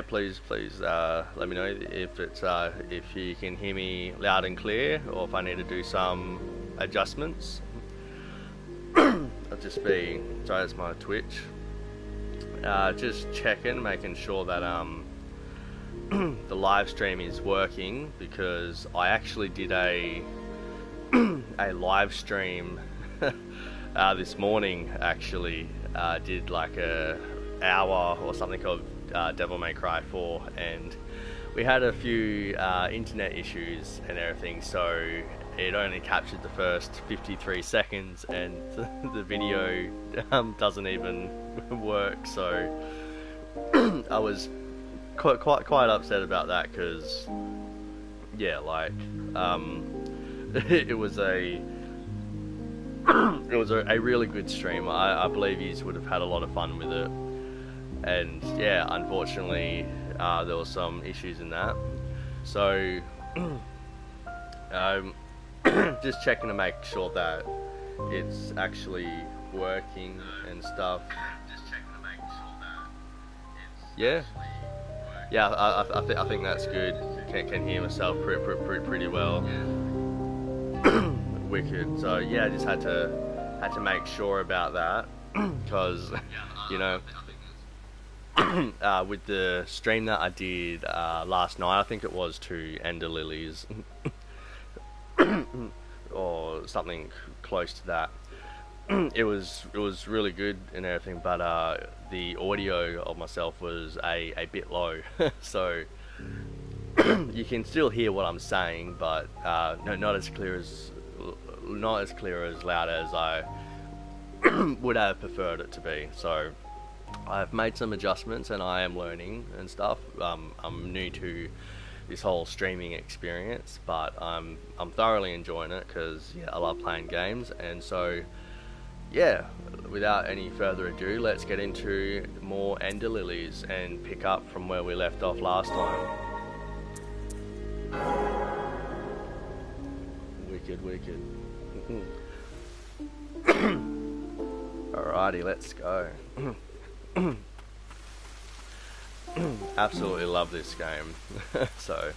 yeah, please let me know if it's if you can hear me loud and clear, or if I need to do some adjustments. I'll just be sorry, it's my Twitch. Just checking, making sure that the live stream is working, because I actually did a live stream this morning. Actually, did like a hour or something called Devil May Cry 4, and we had a few internet issues and everything, so it only captured the first 53 seconds, and the video doesn't even work. So I was quite upset about that, because yeah, like it was a really good stream. I believe you would have had a lot of fun with it, and yeah, unfortunately there were some issues in that, so just checking to make sure that it's actually working and stuff. Yeah, I think that's good. Can hear myself pretty well. Wicked. So yeah, I just had to make sure about that, because you know, with the stream that I did last night, I think it was to Ender Lillies or something close to that. It was really good and everything, but the audio of myself was a bit low, so you can still hear what I'm saying, but no, not as clear as loud as I would have preferred it to be. So I've made some adjustments, and I am learning and stuff. I'm new to this whole streaming experience, but I'm thoroughly enjoying it, because yeah, I love playing games. And so yeah, without any further ado, let's get into more Ender Lillies and pick up from where we left off last time. Wicked. Alrighty, let's go. Absolutely love this game. So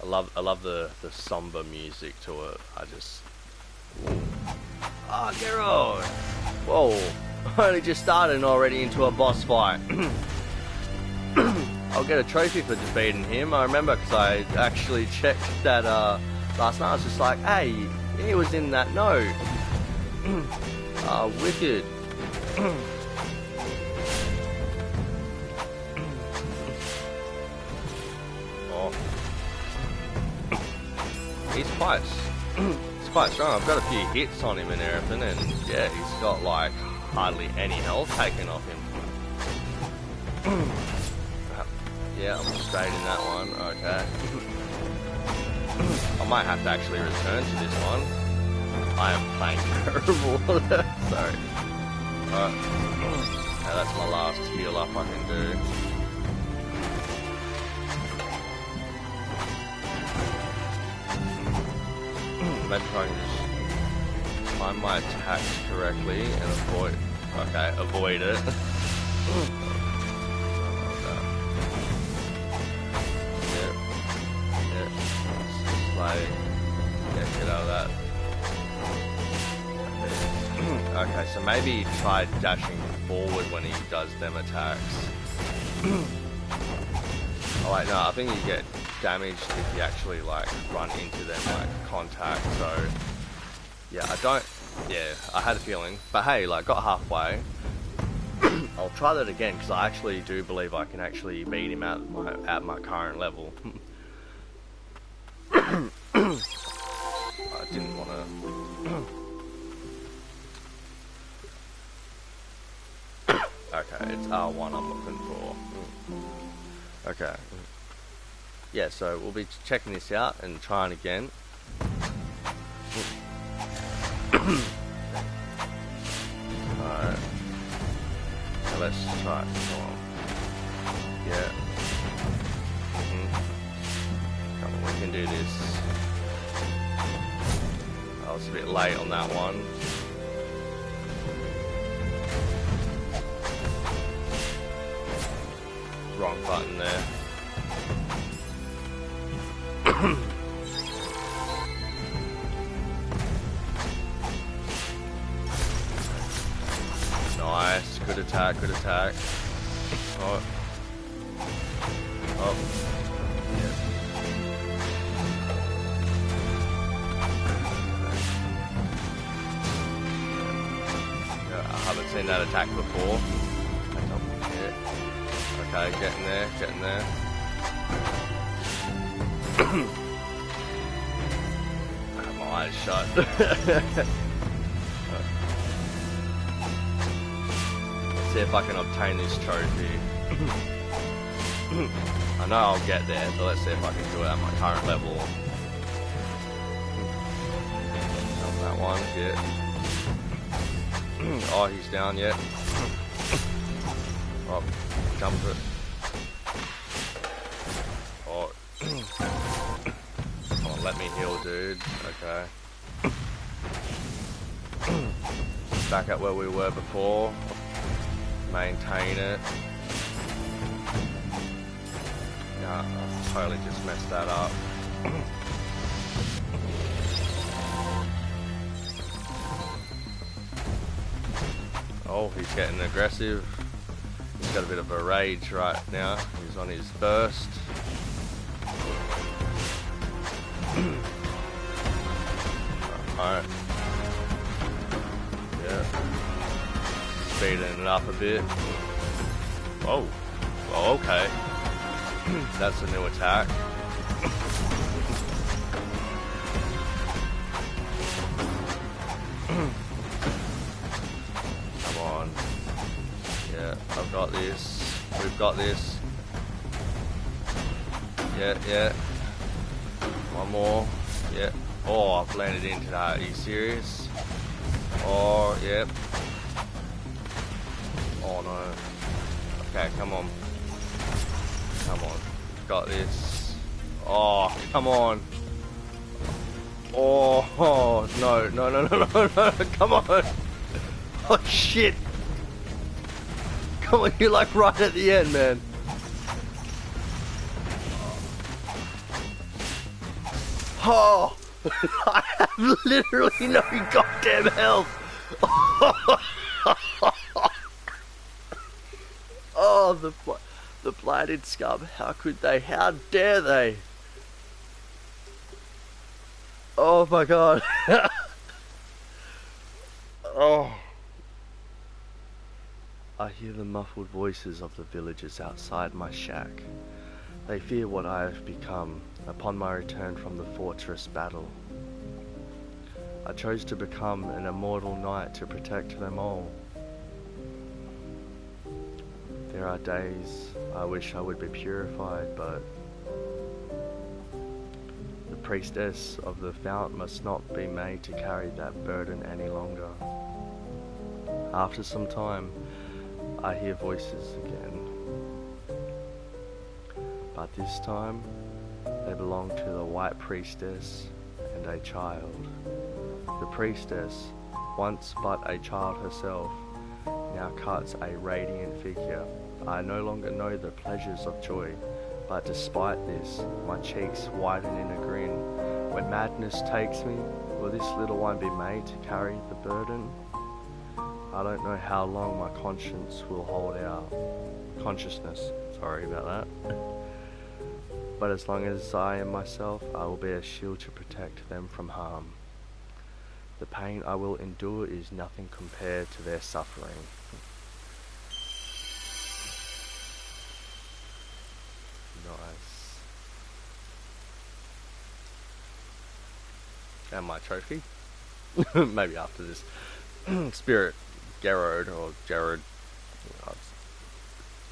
I love the somber music to it. Geralt! Whoa, I only just started and already into a boss fight. I'll get a trophy for defeating him. I remember, because I actually checked that last night. I was just like, hey, he was in that note. Wicked. Oh. He's quite strong. I've got a few hits on him and everything, and yeah, he's got like hardly any health taken off him. Yeah, I'm straight in that one. Okay. I might have to actually return to this one. I am playing terrible. Sorry. Okay, that's my last heal up I can do. Maybe if I can just time my attacks correctly and avoid it. Like, yeah, get out of that. Okay, so maybe try dashing forward when he does them attacks. Oh wait, no, I think you get damaged if you actually like run into them, like contact. So yeah, I had a feeling, but hey, like got halfway. I'll try that again, because I actually do believe I can actually beat him at my current level. I didn't want to. Okay, it's R1 I'm looking for. Okay. Yeah, so we'll be checking this out and trying again. Alright. Now let's try it. Come on. Yeah. Come on, we can do this. I was a bit late on that one. Wrong button there. Nice, good attack, good attack. Oh. Oh. Yeah. Yeah, I haven't seen that attack before. Yeah. Okay, getting there, getting there. My eyes shut. See if I can obtain this trophy. I know I'll get there, but let's see if I can do it at my current level. Not that one, yeah. Oh, he's down yet. Oh, jump it. Oh. Come on, let me heal, dude. Okay. Back at where we were before. Maintain it. Yeah, I totally just messed that up. Oh, he's getting aggressive. He's got a bit of a rage right now. He's on his burst. Alright. Yeah. Speeding it up a bit. Oh. Oh, okay. That's a new attack. Come on. Yeah, I've got this. We've got this. Yeah, yeah. One more. Yeah. Oh, I've landed into that. Are you serious? Oh, yep. Oh no. Okay, come on. Come on. Got this. Oh, come on. Oh, no, no, no, no, no, no, come on. Oh, shit. Come on, you're like right at the end, man. Oh, I have literally no goddamn health. Oh, the blighted scum. How could they? How dare they? Oh my god. Oh. I hear the muffled voices of the villagers outside my shack. They fear what I have become upon my return from the fortress battle. I chose to become an immortal knight to protect them all. There are days I wish I would be purified, but the priestess of the fount must not be made to carry that burden any longer. After some time, I hear voices again. But this time, they belong to the white priestess and a child. The priestess, once but a child herself, now cuts a radiant figure. I no longer know the pleasures of joy, but despite this, my cheeks widen in a grin. When madness takes me, will this little one be made to carry the burden? I don't know how long my conscience will hold out. Consciousness, sorry about that. But as long as I am myself, I will be a shield to protect them from harm. The pain I will endure is nothing compared to their suffering. Nice. And my trophy? Maybe after this. Spirit Gerard, or Jared,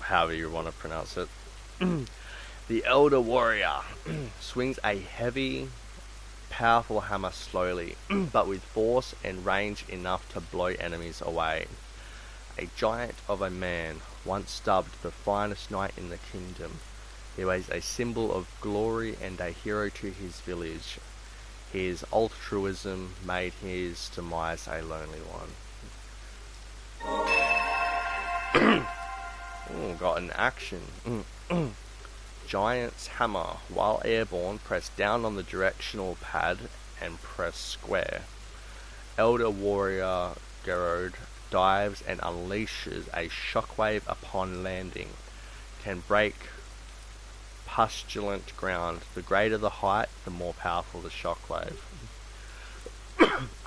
however you want to pronounce it. The Elder Warrior swings a heavy, powerful hammer slowly, but with force and range enough to blow enemies away. A giant of a man, once dubbed the finest knight in the kingdom, he was a symbol of glory and a hero to his village. His altruism made his demise a lonely one. Ooh, got an action. Giant's hammer. While airborne, press down on the directional pad and press square. Elder warrior Gerode dives and unleashes a shockwave upon landing. Can break pustulant ground. The greater the height, the more powerful the shockwave.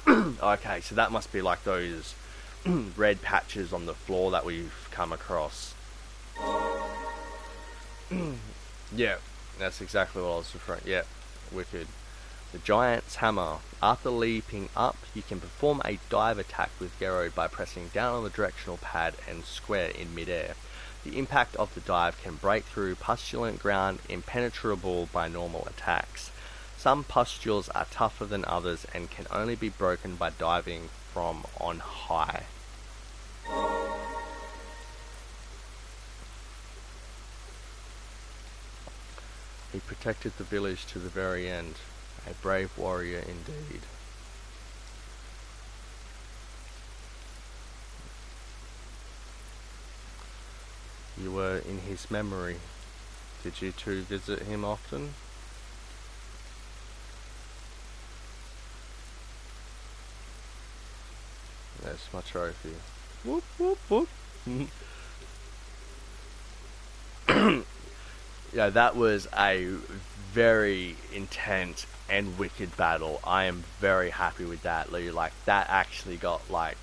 Okay, so that must be like those red patches on the floor that we've come across. Yeah, that's exactly what I was referring. Yeah, wicked. The Giant's hammer. After leaping up, you can perform a dive attack with Gerode by pressing down on the directional pad and square in midair. The impact of the dive can break through pustulant ground impenetrable by normal attacks. Some pustules are tougher than others and can only be broken by diving from on high. He protected the village to the very end. A brave warrior indeed. You were in his memory. Did you two visit him often? That's my trophy. Whoop whoop whoop. Yeah, that was a very intense and wicked battle. I am very happy with that, Lee. Like, that actually got, like,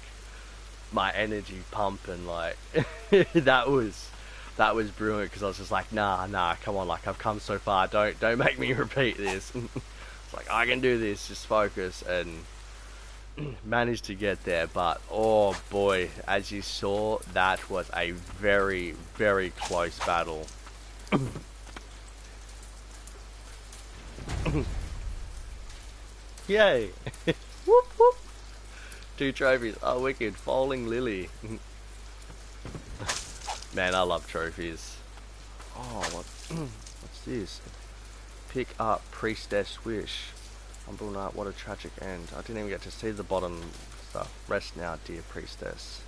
my energy pumping. Like, that was brilliant, because I was just like, nah, come on, like, I've come so far, don't make me repeat this. It's like, I can do this, just focus, and managed to get there. But oh boy, as you saw, that was a very, very close battle. Yay! Whoop whoop! 2 trophies. Oh, wicked. Falling Lily. Man, I love trophies. Oh, what's this? Pick up Priestess Wish. Humble Knight, what a tragic end. I didn't even get to see the bottom stuff. Rest now, dear Priestess.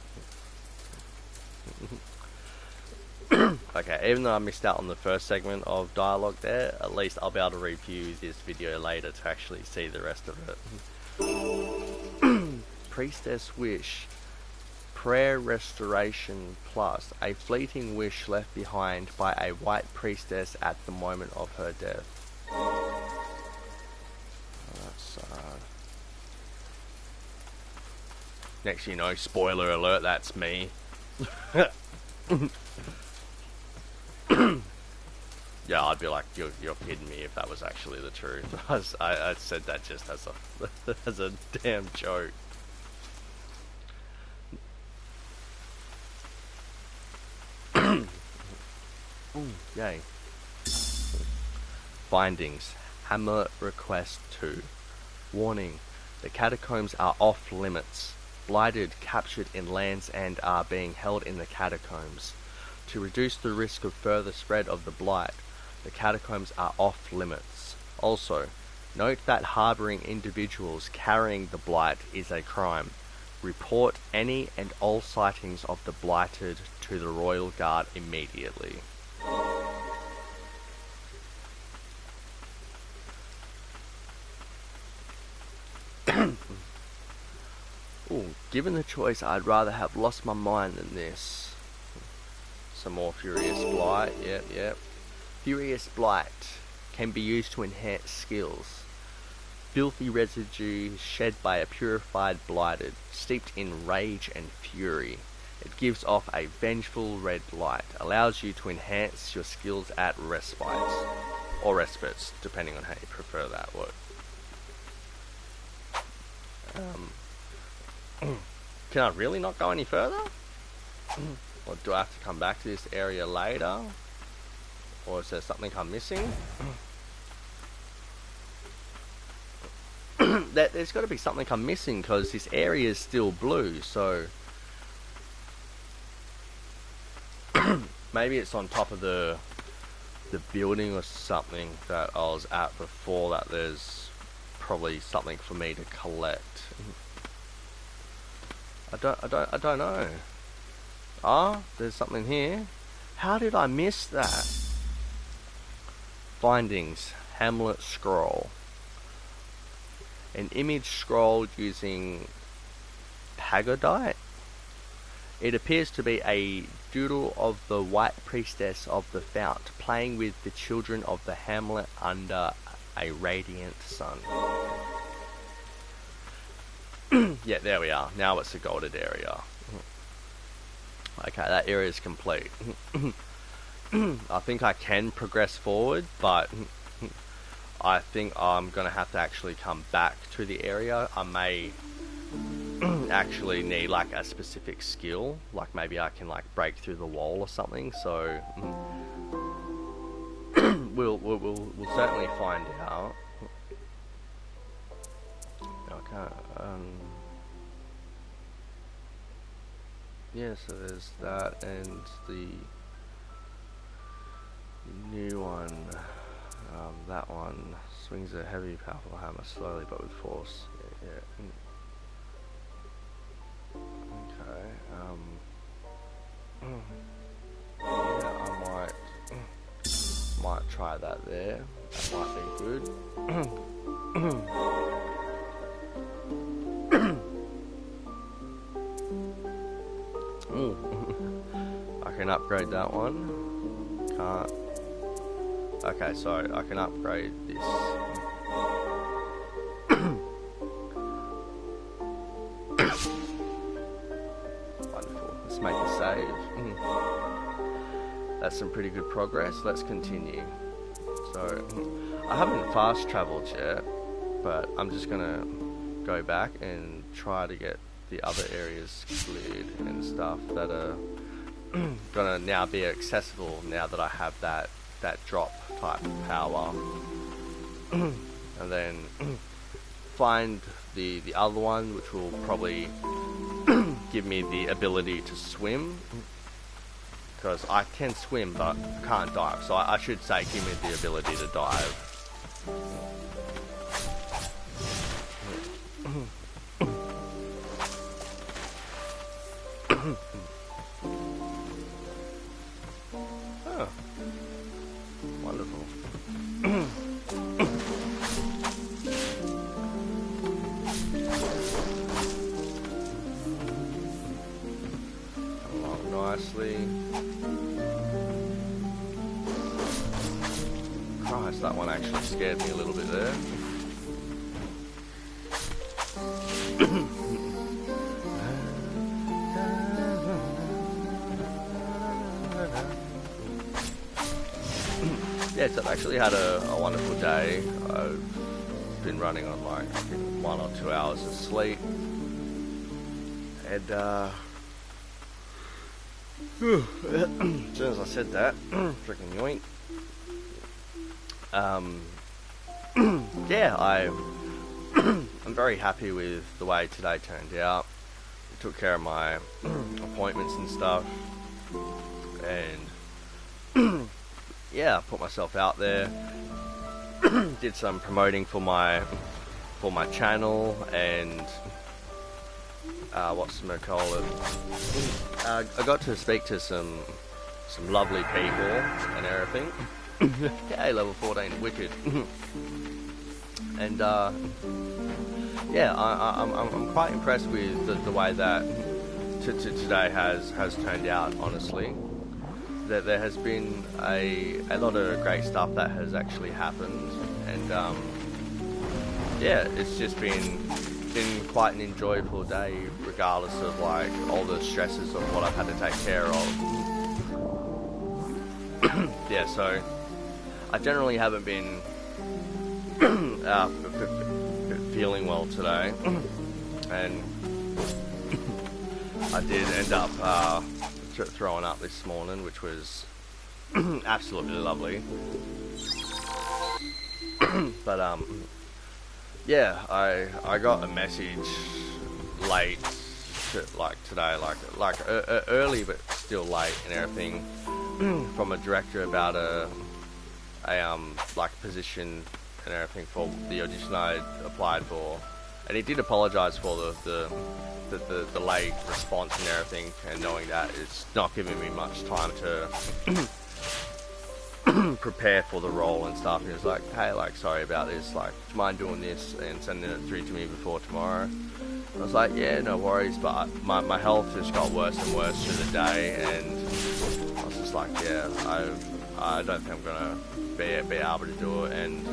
Okay, even though I missed out on the first segment of dialogue there, at least I'll be able to review this video later to actually see the rest of it. Priestess Wish. Prayer Restoration Plus. A fleeting wish left behind by a white priestess at the moment of her death. Oh, that's sad. Next thing you know, spoiler alert, that's me. Yeah, I'd be like, you're kidding me if that was actually the truth. I said that just as a as a damn joke. Ooh, yay. Findings. Hammer Request 2. Warning. The catacombs are off limits. Blighted captured in Land's End are being held in the catacombs. To reduce the risk of further spread of the blight, the catacombs are off limits. Also, note that harboring individuals carrying the blight is a crime. Report any and all sightings of the blighted to the Royal Guard immediately. Ooh, given the choice, I'd rather have lost my mind than this. Some more Furious Blight, yep. Furious Blight can be used to enhance skills. Filthy residue shed by a purified blighted, steeped in rage and fury. It gives off a vengeful red light, allows you to enhance your skills at respites. Or respites, depending on how you prefer that word. Can I really not go any further? Or do I have to come back to this area later? Or is there something I'm missing? There's got to be something I'm missing, because this area is still blue, so... Maybe it's on top of the building or something that I was at before, that there's probably something for me to collect. I don't know. Ah, there's something here. How did I miss that? Findings. Hamlet scroll. An image scrolled using pagodite. It appears to be a doodle of the white priestess of the fount playing with the children of the hamlet under a radiant sun. Yeah, there we are. Now it's a golded area. Okay, that area is complete. I think I can progress forward, but I think I'm going to have to actually come back to the area. I may actually need like a specific skill, like maybe I can like break through the wall or something, so we'll certainly find out. Okay, yeah, so there's that, and the new one, that one swings a heavy, powerful hammer slowly but with force. Yeah. Okay. Yeah, I might try that there. That might be good. I can upgrade that one. Can't. Okay, so I can upgrade this. Wonderful. Let's make a save. That's some pretty good progress. Let's continue. So, I haven't fast traveled yet, but I'm just gonna go back and try to get the other areas cleared and stuff that are gonna now be accessible now that I have that drop type power. And then find the other one, which will probably give me the ability to swim, because I can swim but can't dive, so I should say give me the ability to dive. Oh, wonderful. Come along nicely. Christ, that one actually scared me a little bit there. Yeah, so I've actually had a wonderful day. I've been running on like 1 or 2 hours of sleep, and as soon as I said that, freaking yoink. Yeah, I'm very happy with the way today turned out. I took care of my appointments and stuff, and yeah, put myself out there. Did some promoting for my channel, and I got to speak to some lovely people and everything. Yeah, level 14, wicked. And yeah, I'm quite impressed with the way that today has turned out, honestly. That there has been a lot of great stuff that has actually happened, and yeah, it's just been quite an enjoyable day, regardless of like all the stresses of what I've had to take care of. Yeah, so I generally haven't been feeling well today, and I did end up throwing up this morning, which was absolutely lovely. But yeah, I got a message late today, like early but still late and everything, from a director about a like position and everything for the audition I applied for, and he did apologise for the late response and everything, and knowing that it's not giving me much time to prepare for the role and stuff. And he was like, hey, like, sorry about this, like, do you mind doing this and sending it through to me before tomorrow? I was like, yeah, no worries, but my health just got worse and worse through the day, and I was just like, yeah, I don't think I'm gonna be able to do it. And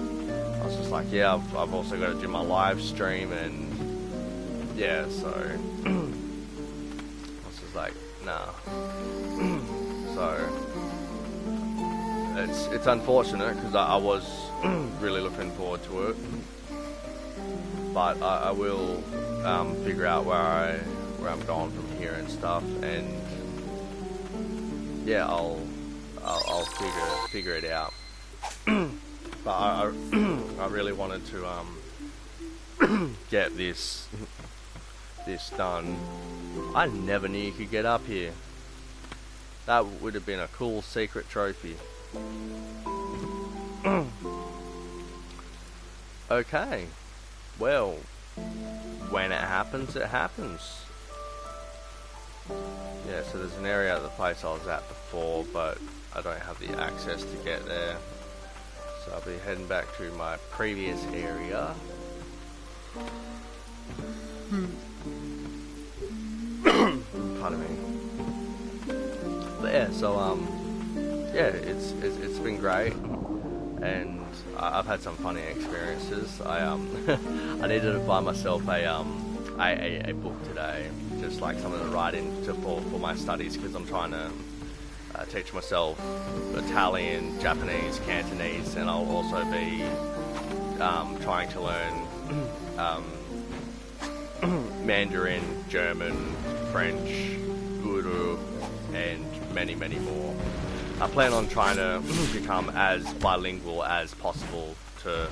I was just like, yeah, I've also got to do my live stream, and yeah, so I was just like, nah. So it's unfortunate because I was really looking forward to it, but I will figure out where I'm going from here and stuff, and yeah, I'll figure it out. But I really wanted to get this done. I never knew you could get up here. That would have been a cool secret trophy. Okay, well, when it happens, it happens. Yeah, so there's an area at the place I was at before, but I don't have the access to get there. So I'll be heading back to my previous area. Pardon me. But yeah, so yeah, it's been great, and I've had some funny experiences. I needed to buy myself a book today, just like something to write in for my studies, because I'm trying to teach myself Italian, Japanese, Cantonese, and I'll also be trying to learn Mandarin, German, French, Urdu, and many more. I plan on trying to become as bilingual as possible, so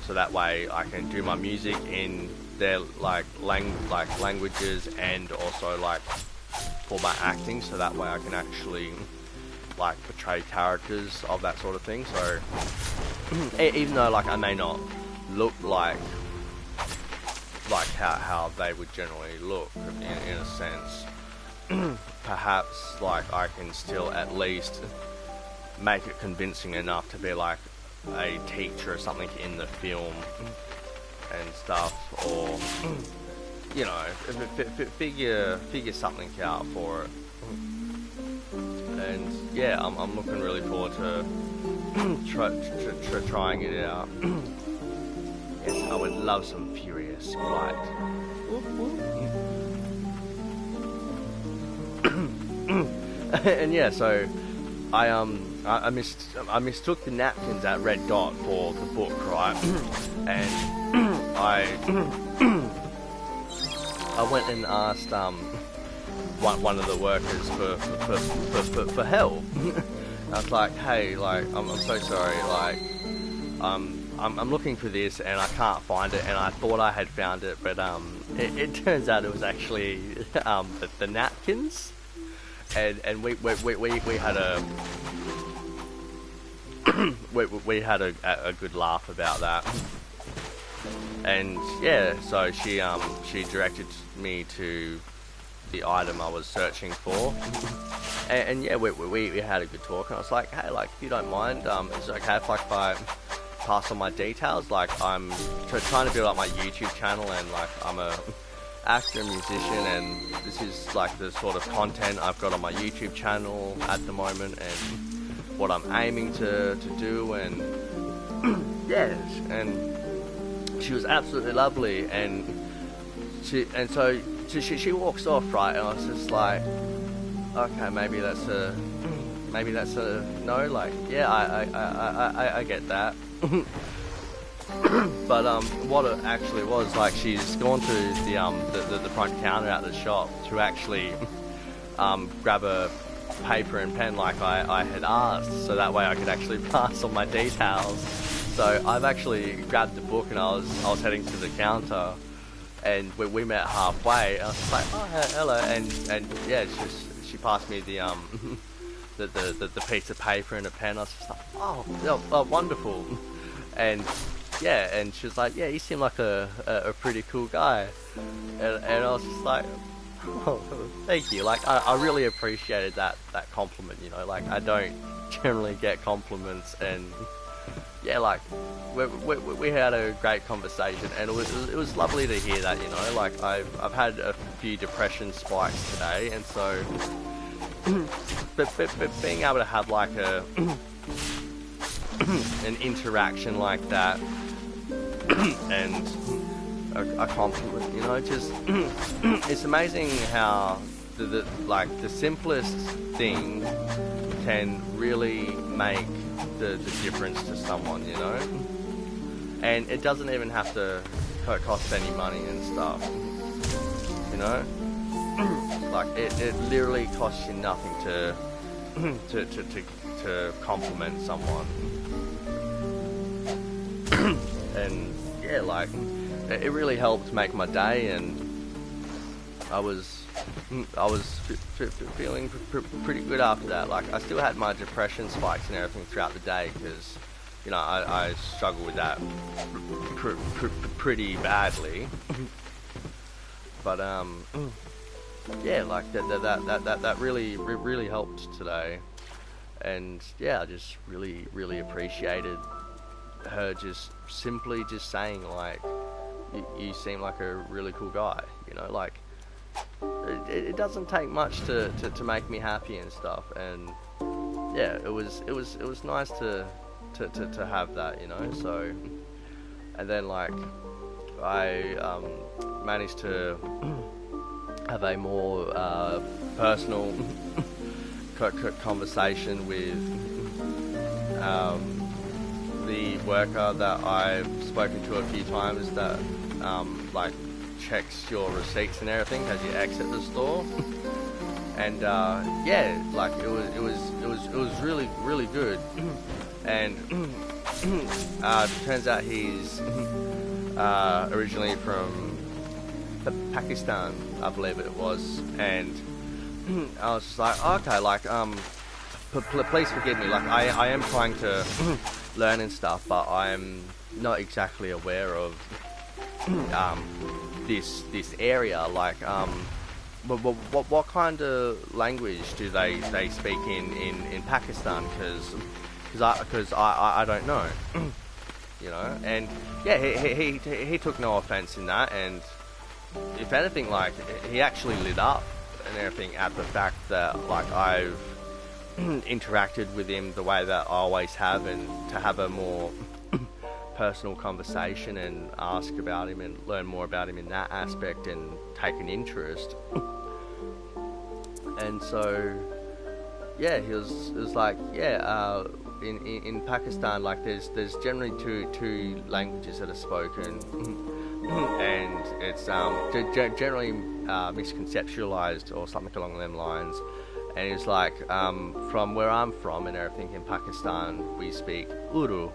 that way I can do my music in their languages, and also like for my acting, so that way I can actually like portray characters of that sort of thing. So even though like I may not look like how they would generally look in a sense, perhaps like I can still at least make it convincing enough to be like a teacher or something in the film and stuff, or you know, figure something out for it. And yeah, I'm looking really forward to trying it out. Yes, I would love some Furious Flight. And yeah, so I mistook the napkins at Red Dot for the book, right? And I went and asked one of the workers for help. I was like, hey, like I'm so sorry, like I'm looking for this and I can't find it, and I thought I had found it, but it turns out it was actually the napkins, and we had a we had a good laugh about that. And yeah, so she directed me to the item I was searching for, and yeah, we had a good talk, and I was like, hey, like if you don't mind, is it okay if like if I pass on my details? Like I'm trying to build up my YouTube channel, and like I'm a actor, musician, and this is like the sort of content I've got on my YouTube channel at the moment, and what I'm aiming to do, and yes, and she was absolutely lovely, and she walks off, right, and I was just like, okay, maybe that's a no, like, yeah, I get that. But what it actually was, like, she's gone to the front counter at the shop to actually grab a paper and pen like I had asked, so that way I could actually pass on my details. So I've actually grabbed the book, and I was heading to the counter, and we met halfway. And I was just like, oh, hello, and yeah, she passed me the piece of paper and a pen. I was just like, oh, wonderful. And yeah, and she was like, yeah, you seem like a pretty cool guy, and I was just like, oh, thank you. Like I really appreciated that compliment, you know. Like I don't generally get compliments, and yeah, like we had a great conversation, and it was lovely to hear that, you know. Like I've had a few depression spikes today, and so but being able to have like a an interaction like that and a compliment, you know, just it's amazing how the simplest thing can really make the difference to someone, you know. And it doesn't even have to cost any money and stuff, you know. Like it literally costs you nothing to compliment someone. And yeah, like it really helped make my day, and I was feeling pretty good after that. Like I still had my depression spikes and everything throughout the day, because you know I struggle with that pretty badly. But yeah, like that really helped today, and yeah, I just really appreciated her just simply just saying like, you seem like a really cool guy, you know. Like it doesn't take much to make me happy and stuff, and yeah, it was nice to have that, you know. So, and then like I managed to have a more personal conversation with the worker that I've spoken to a few times, that like checks your receipts and everything as you exit the store. And yeah, like it was really good. And turns out he's originally from Pakistan, I believe it was. And I was just like, okay, like please forgive me, like I am trying to learn and stuff, but I'm not exactly aware of this area. Like what kind of language do they speak in Pakistan? Because I don't know. You know. And yeah, he took no offense in that, and if anything, like he actually lit up and everything at the fact that like I've interacted with him the way that I always have, and to have a more personal conversation and ask about him and learn more about him in that aspect and take an interest. And so yeah, he was like, yeah, in Pakistan, like there's generally two languages that are spoken, and it's generally misconceptualized or something along them lines. And it's like, from where I'm from and everything in Pakistan, we speak Urdu,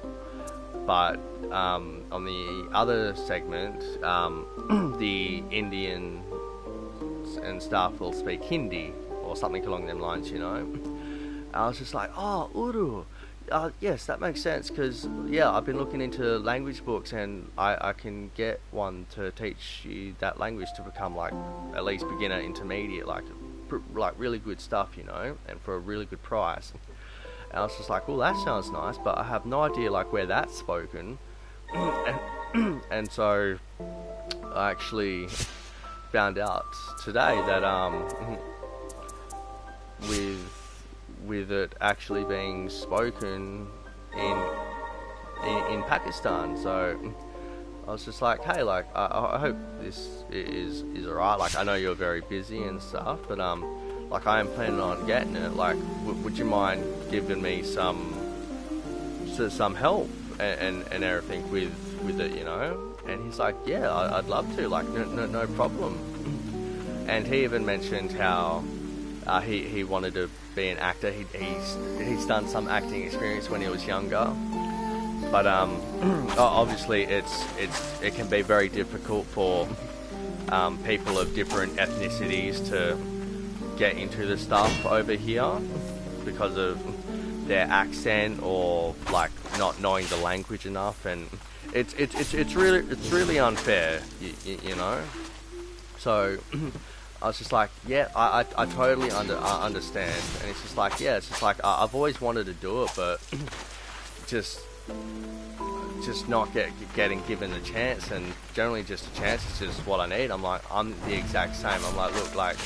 but on the other segment, the Indians and stuff will speak Hindi or something along them lines, you know. I was just like, oh, Urdu. Yes, that makes sense, because yeah, I've been looking into language books, and I can get one to teach you that language to become like at least beginner, intermediate, like really good stuff, you know, and for a really good price. And I was just like, well, that sounds nice, but I have no idea like where that's spoken. And so I actually found out today that with it actually being spoken in Pakistan. So I was just like, hey, like I hope this is alright. Like I know you're very busy and stuff, but like I am planning on getting it. Like would you mind giving me some help and everything with it, you know? And he's like, yeah, I'd love to. Like no problem. And he even mentioned how he wanted to be an actor. He's done some acting experience when he was younger, but obviously it can be very difficult for people of different ethnicities to get into the stuff over here because of their accent or like not knowing the language enough, and it's really unfair, you know. So I was just like, yeah, I totally understand. And it's just like, yeah, it's just like, I've always wanted to do it, but just not getting given the chance. And generally just a chance is just what I need. I'm like, I'm the exact same. I'm like, look, like,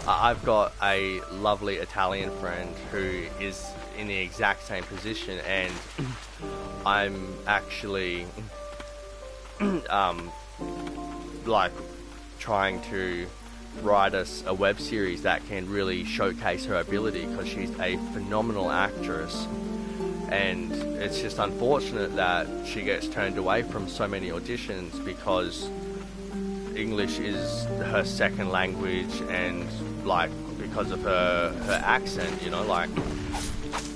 I've got a lovely Italian friend who is in the exact same position, and I'm actually like trying to write us a web series that can really showcase her ability, because she's a phenomenal actress, and it's just unfortunate that she gets turned away from so many auditions because English is her second language, and like because of her accent, you know, like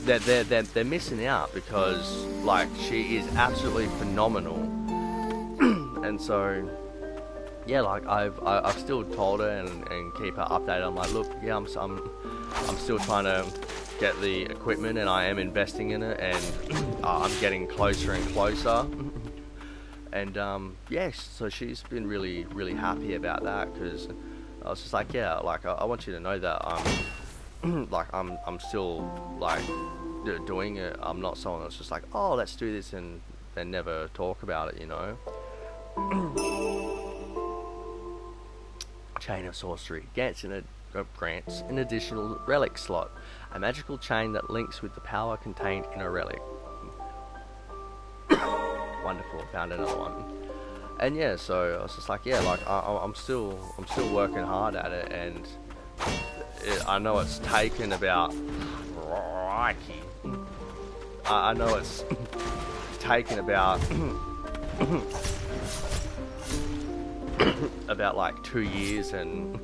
they're missing out, because like she is absolutely phenomenal. And so yeah, like I've still told her and keep her updated. I'm like, look, yeah, I'm still trying to get the equipment, and I am investing in it, and I'm getting closer and closer. And yes, so she's been really happy about that, because I was just like, yeah, like I want you to know that I'm still like doing it. I'm not someone that's just like, oh, let's do this and then never talk about it, you know. Chain of Sorcery grants an additional relic slot, a magical chain that links with the power contained in a relic. Wonderful, found another one. And yeah, so I was just like, yeah, like I'm still working hard at it, and I know it's taken about I know it's taken about about like 2 years, and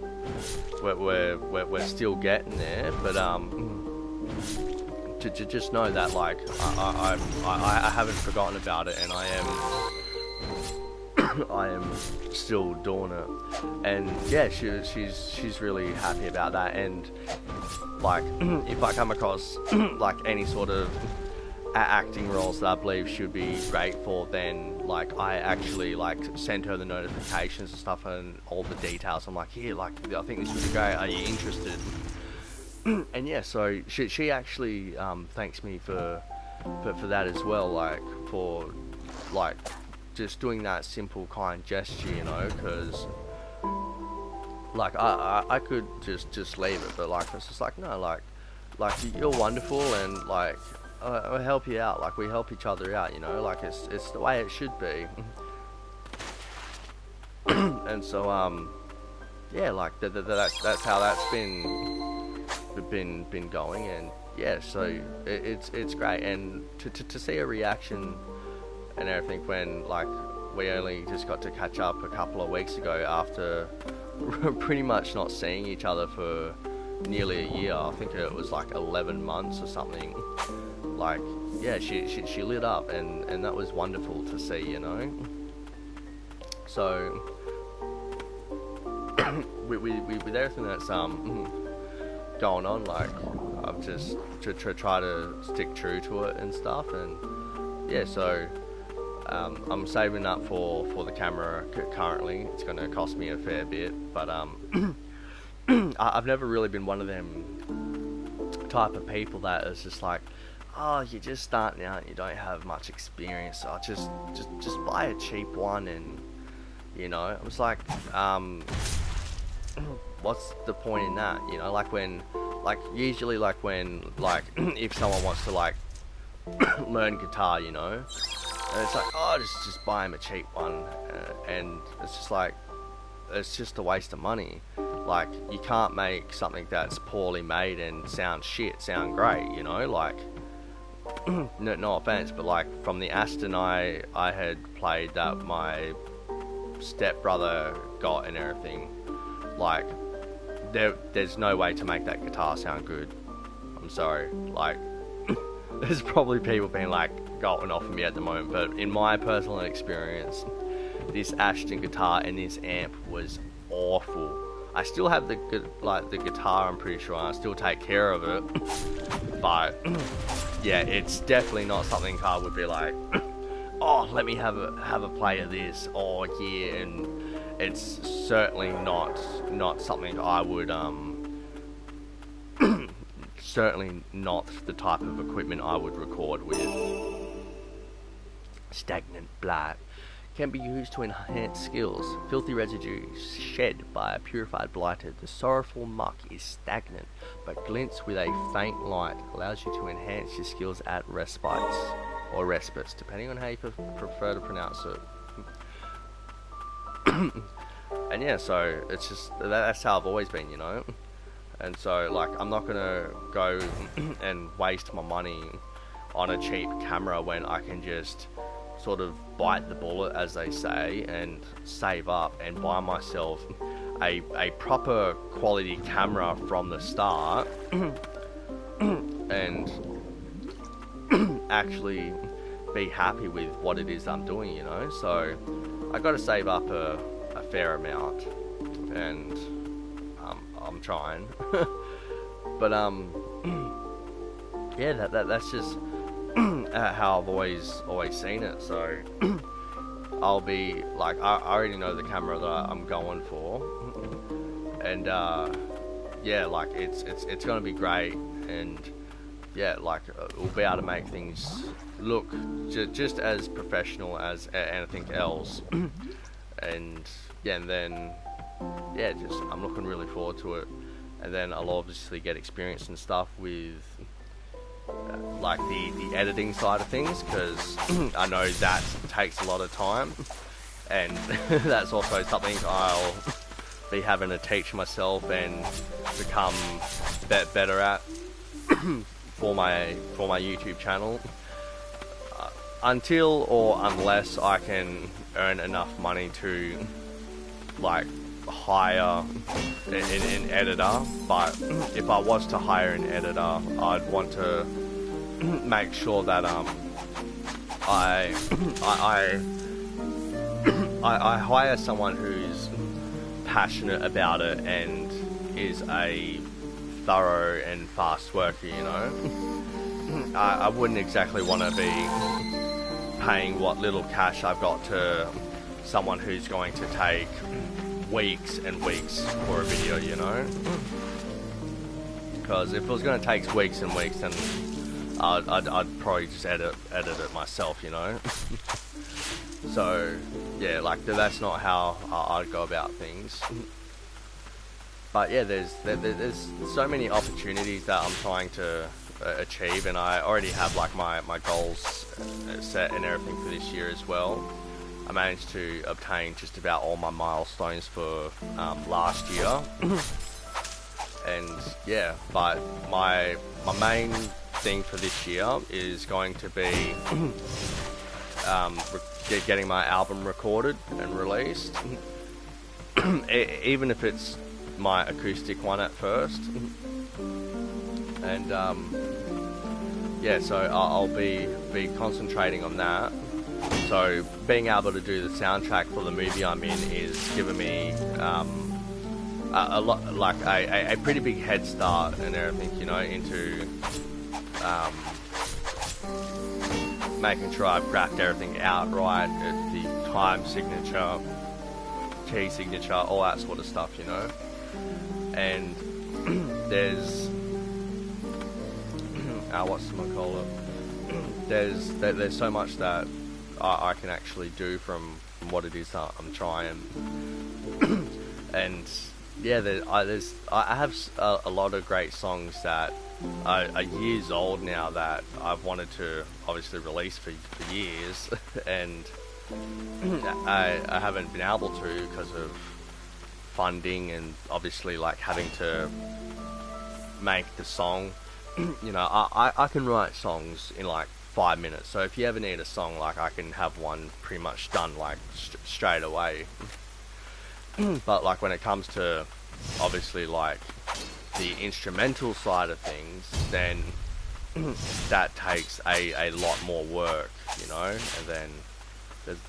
we're still getting there. But to just know that like I haven't forgotten about it, and I am still doing it. And yeah, she's really happy about that. And like if I come across like any sort of acting roles that I believe should be great for, then like I actually like send her the notifications and stuff and all the details. I'm like, here, like I think this would be great, are you interested? And yeah, so she actually thanks me for that as well, like for like just doing that simple kind gesture, you know, because like I could just leave it, but like it's just like, no, like you're wonderful, and like I'll help you out, like we help each other out, you know, like it's the way it should be. And so yeah, like that's how that's been going. And yeah, so it's great, and to see a reaction and everything when like we only just got to catch up a couple of weeks ago after pretty much not seeing each other for nearly a year. I think it was like 11 months or something. Like yeah, she lit up, and that was wonderful to see, you know. So with everything that's going on, like I've just try to stick true to it and stuff. And yeah, so I'm saving up for the camera currently. It's going to cost me a fair bit, but I've never really been one of them type of people that is just like, oh, you're just starting out and you don't have much experience, so just buy a cheap one. And you know, I was like, what's the point in that, you know? Like when, like usually like when, like if someone wants to like learn guitar, you know, and it's like, oh, just buy him a cheap one, and it's just like, it's just a waste of money. Like you can't make something that's poorly made and sound sound great, you know. Like no offense, but like from the Aston I had played that my stepbrother got and everything, like there's no way to make that guitar sound good. I'm sorry, like there's probably people being like going off of me at the moment, but in my personal experience, this Ashton guitar and this amp was awful. I still have the guitar, I'm pretty sure, and I still take care of it. But yeah, it's definitely not something I would be like, oh, let me have a play of this, oh yeah, it's certainly not something I would certainly not the type of equipment I would record with. Stagnant black can be used to enhance skills. Filthy residue shed by a purified blighted. The sorrowful muck is stagnant, but glints with a faint light. Allows you to enhance your skills at respites, or respites, depending on how you prefer to pronounce it. And yeah, so it's just, that's how I've always been, you know? And so, like, I'm not gonna go and waste my money on a cheap camera when I can just sort of bite the bullet, as they say, and save up and buy myself a proper quality camera from the start and actually be happy with what it is I'm doing, you know. So I got to save up a fair amount, and I'm trying. But yeah, that's just how I've always seen it. So I'll be like, I already know the camera that I'm going for, and yeah, like it's gonna be great, and yeah, like we'll be able to make things look just as professional as anything else. And yeah, and then yeah, just I'm looking really forward to it. And then I'll obviously get experience and stuff with like the editing side of things, because I know that takes a lot of time, and that's also something I'll be having to teach myself and become better at for my YouTube channel, until or unless I can earn enough money to like hire an editor. But if I was to hire an editor, I'd want to make sure that I hire someone who's passionate about it and is a thorough and fast worker, you know. I wouldn't exactly want to be paying what little cash I've got to someone who's going to take weeks and weeks for a video, you know. Because if it was going to take weeks and weeks, then I'd probably just edit it myself, you know. So yeah, like that's not how I'd go about things. But yeah, there's so many opportunities that I'm trying to achieve, and I already have like my goals set and everything for this year as well. I managed to obtain just about all my milestones for last year. And yeah, but my main thing for this year is going to be getting my album recorded and released, even if it's my acoustic one at first. And yeah, so I'll be concentrating on that. So being able to do the soundtrack for the movie I'm in is giving me a lot, like a pretty big head start and everything, you know, into making sure I've graphed everything out right, the time signature, key signature, all that sort of stuff, you know. And there's there's so much that I can actually do from what it is that I'm trying. And yeah, I have a lot of great songs that are years old now that I've wanted to obviously release for years, and I haven't been able to because of funding and obviously like having to make the song. You know, I can write songs in like 5 minutes, so if you ever need a song, like I can have one pretty much done like straight away. But like when it comes to obviously like the instrumental side of things, then that takes a lot more work, you know. And then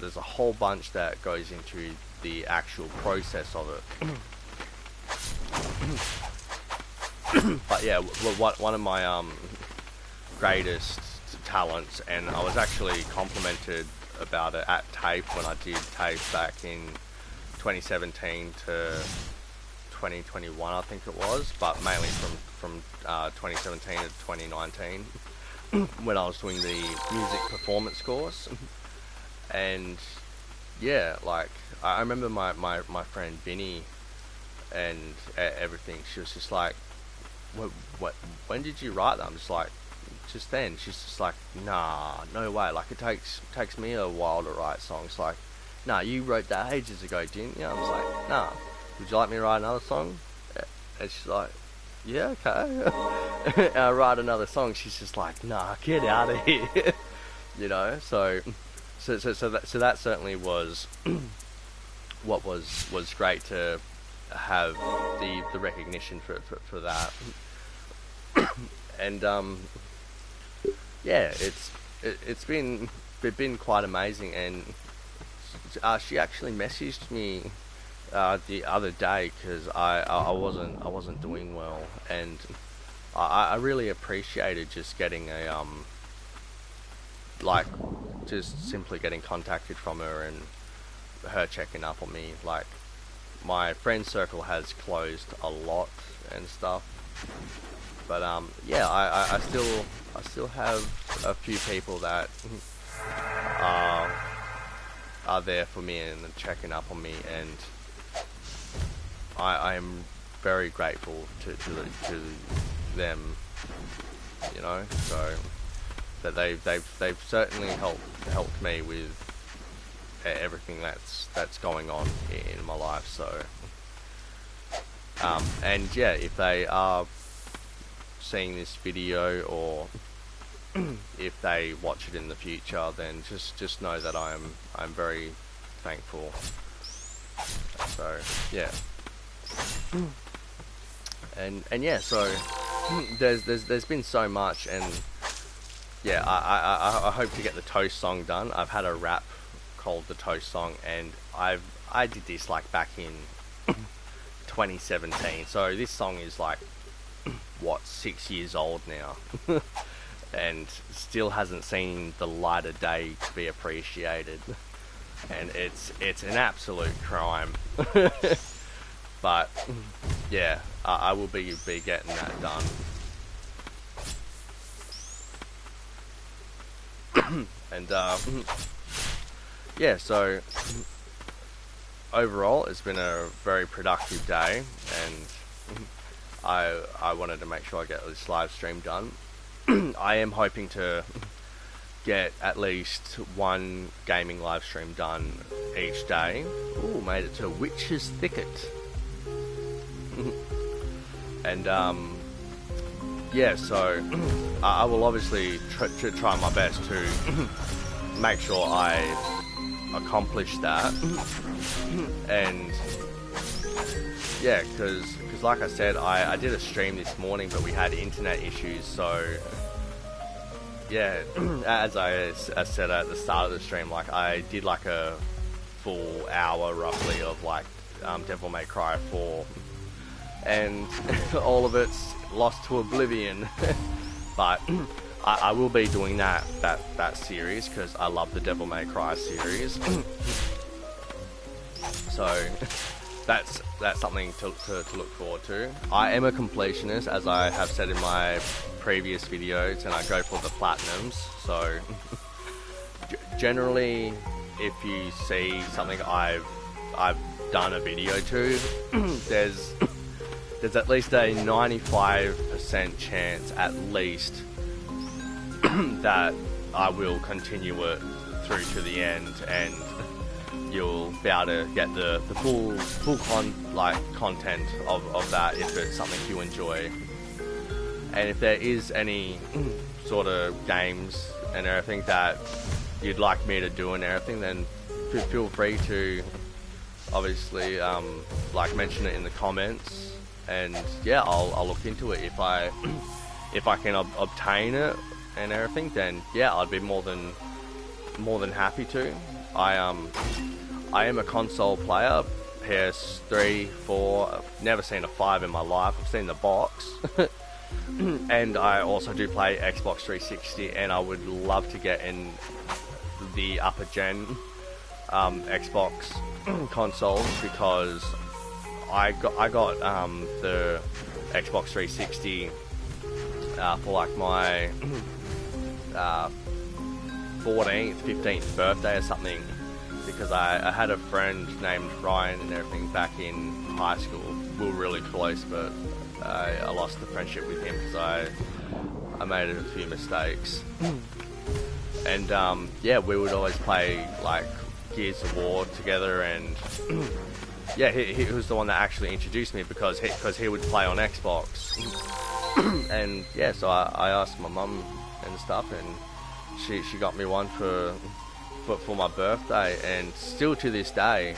there's a whole bunch that goes into the actual process of it. But yeah, one of my greatest talents, and I was actually complimented about it at TAFE when I did TAFE back in 2017 to 2021, I think it was, but mainly from 2017 to 2019 when I was doing the music performance course. And yeah, like I remember my friend Vinny and everything. She was just like, what when did you write that? I'm just like, just then. She's just like, nah, no way. Like it takes me a while to write songs. Like, nah, you wrote that ages ago, didn't you? I was like, nah. Would you like me to write another song? And she's like, yeah, okay. And I write another song. She's just like, nah, get out of here. You know. So that certainly was what was great to have the recognition for that. And yeah, it's been quite amazing. And she actually messaged me the other day because I wasn't doing well, and I really appreciated just getting a like just simply getting contacted from her and her checking up on me. Like my friend circle has closed a lot and stuff, but yeah, I still have a few people that are there for me and checking up on me, and I am very grateful to them, you know. So that they've certainly helped me with everything that's going on in my life. So and yeah, if they are seeing this video, or if they watch it in the future, then just know that I'm very thankful. So yeah. And yeah, so there's been so much, and yeah, I hope to get the Toast song done. I've had a rap called the Toast song, and I did this like back in 2017. So this song is like what, 6 years old now, and still hasn't seen the light of day to be appreciated. And it's an absolute crime. But yeah, I will be getting that done. And yeah, so overall it's been a very productive day, and I wanted to make sure I get this live stream done. I am hoping to get at least one gaming live stream done each day. Ooh, made it to Witch's Thicket. And yeah, so I will obviously try my best to make sure I accomplish that. And yeah, because like I said, I did a stream this morning, but we had internet issues. So yeah, as I said at the start of the stream, like I did like a full hour roughly of like Devil May Cry 4, and all of it's lost to oblivion. But I will be doing that series because I love the Devil May Cry series. So that's something to look forward to. I am a completionist, as I have said in my previous videos, and I go for the platinums. So generally, if you see something I've done a video to, there's at least a 95% chance at least that I will continue it through to the end, and you'll be able to get the full content of that if it's something you enjoy. And if there is any sort of games and everything that you'd like me to do and everything, then feel free to obviously like mention it in the comments, and yeah, I'll look into it. If I can obtain it and everything, then yeah, I'd be more than happy to. I am a console player, PS3, 4. I've never seen a 5 in my life. I've seen the box. And I also do play Xbox 360, and I would love to get in the upper gen Xbox consoles because I got the Xbox 360 for like my 14th, 15th birthday or something, because I had a friend named Ryan and everything back in high school. We were really close, but I lost the friendship with him because I made a few mistakes. And yeah, we would always play like Gears of War together, and yeah, he was the one that actually introduced me because he would play on Xbox. And yeah, so I asked my mum and stuff, and she got me one for my birthday, and still to this day,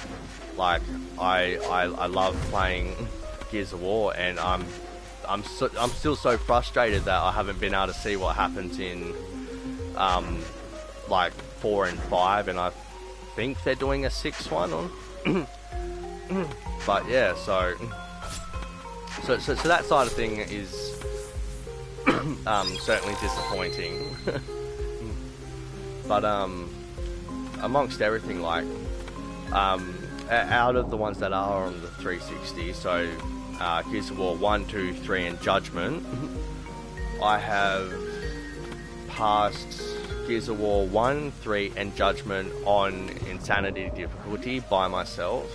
like I love playing Gears of War, and I'm still so frustrated that I haven't been able to see what happens in like 4 and 5, and I think they're doing a 6th one on. But yeah, so that side of thing is certainly disappointing. But amongst everything, like out of the ones that are on the 360, so Gears of War 1, 2, 3 and Judgment, I have passed Gears of War 1, 3 and Judgment on Insanity difficulty by myself,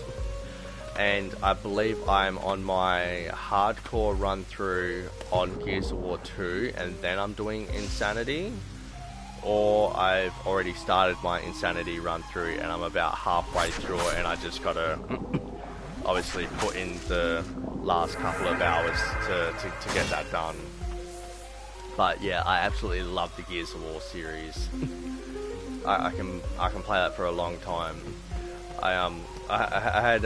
and I believe I'm on my hardcore run through on Gears of War 2, and then I'm doing Insanity, or I've already started my Insanity run through and I'm about halfway through it, and I just gotta obviously put in the last couple of hours to get that done. But yeah, I absolutely love the Gears of War series. I can play that for a long time. I had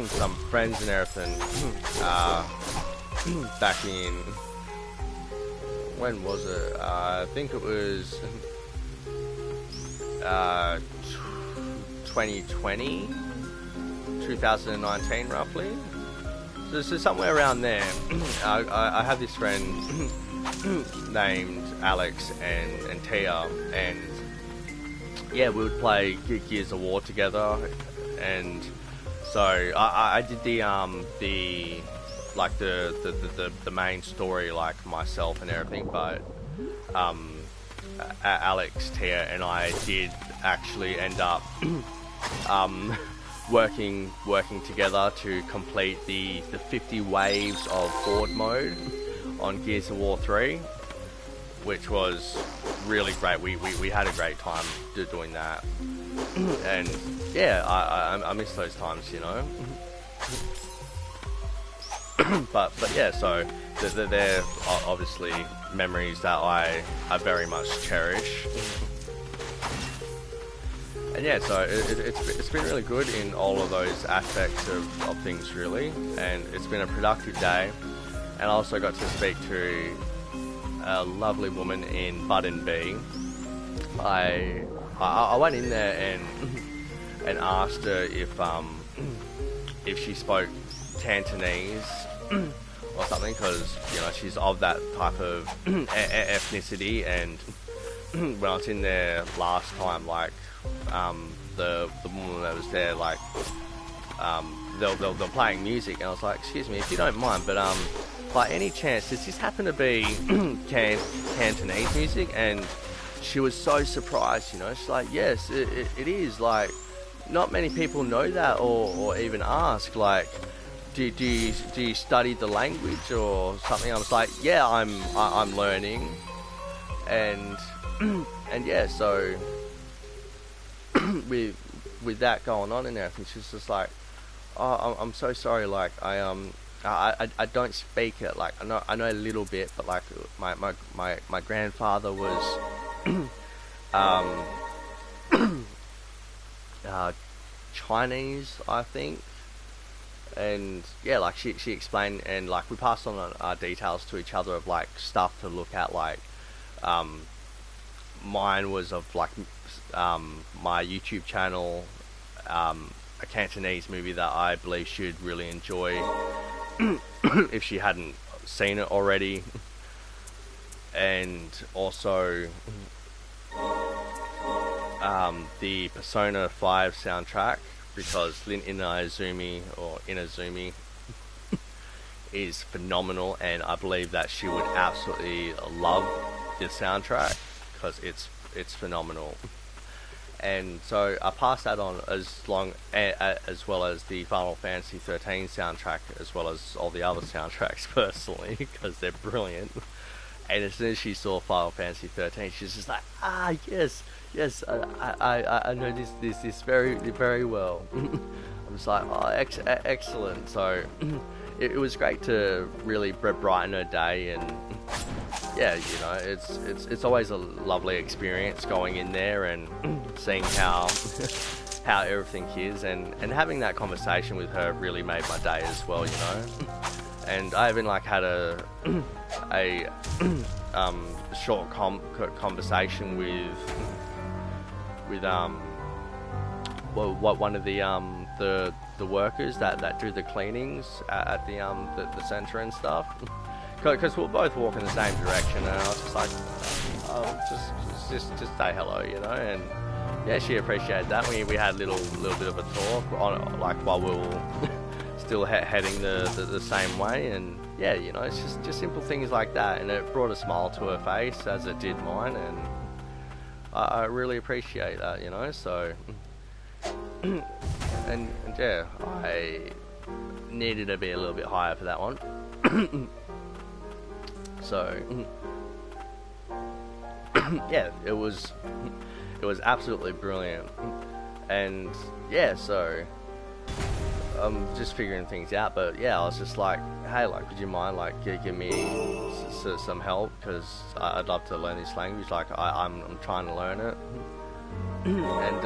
some friends and everything back in, when was it? I think it was 2020, 2019 roughly. So somewhere around there. I have this friend named Alex and Tia, and yeah, we would play Gears of War together, and so I did the like the main story like myself and everything, but Alex, Tia and I did actually end up working together to complete the 50 waves of Horde mode on Gears of War 3, which was really great. We had a great time doing that, and yeah, I miss those times, you know. but yeah, so they're obviously memories that I very much cherish. And yeah, so it's been really good in all of those aspects of things, really, and it's been a productive day. And I also got to speak to a lovely woman in Button B. I went in there and asked her if she spoke Cantonese or something, because you know she's of that type of ethnicity. And when I was in there last time, like the woman that was there, like they're playing music, and I was like, excuse me, if you don't mind, but by any chance does this happen to be Cantonese music? And she was so surprised, you know. She's like, yes, it is. Like, not many people know that, or even ask, like, do you study the language or something? I was like, yeah, I'm learning, and yeah, so with that going on and everything, she's just like, oh, I'm so sorry, like I don't speak it, like I know a little bit, but like my grandfather was Chinese, I think. And yeah, like she explained, and like we passed on our details to each other of like stuff to look at, like mine was of like my YouTube channel, a Cantonese movie that I believe she'd really enjoy if she hadn't seen it already. And also the Persona 5 soundtrack, because Lin Inazumi, or Inazumi, is phenomenal, and I believe that she would absolutely love the soundtrack because it's phenomenal. And so I passed that on as well as the Final Fantasy 13 soundtrack, as well as all the other soundtracks personally, because they're brilliant. And as soon as she saw Final Fantasy 13, she's just like, yes, I know this very, very well. I'm just like, excellent. So it was great to really brighten her day, and yeah, you know, it's always a lovely experience going in there and seeing how how everything is, and having that conversation with her really made my day as well, you know. And I even like had a short conversation with one of the workers that do the cleanings at the center and stuff, because we're both walking the same direction, and I was just like, just say hello, you know. And yeah, she appreciated that. We had a little bit of a talk on, like, while we were still heading the same way, and yeah, you know, it's just simple things like that, and it brought a smile to her face as it did mine, and I really appreciate that, you know. So and yeah, I needed to be a little bit higher for that one. So yeah, it was absolutely brilliant. And yeah, so I'm just figuring things out, but yeah, I was just like, hey, like, would you mind, like, give me some help, because I'd love to learn this language. Like, I'm trying to learn it. And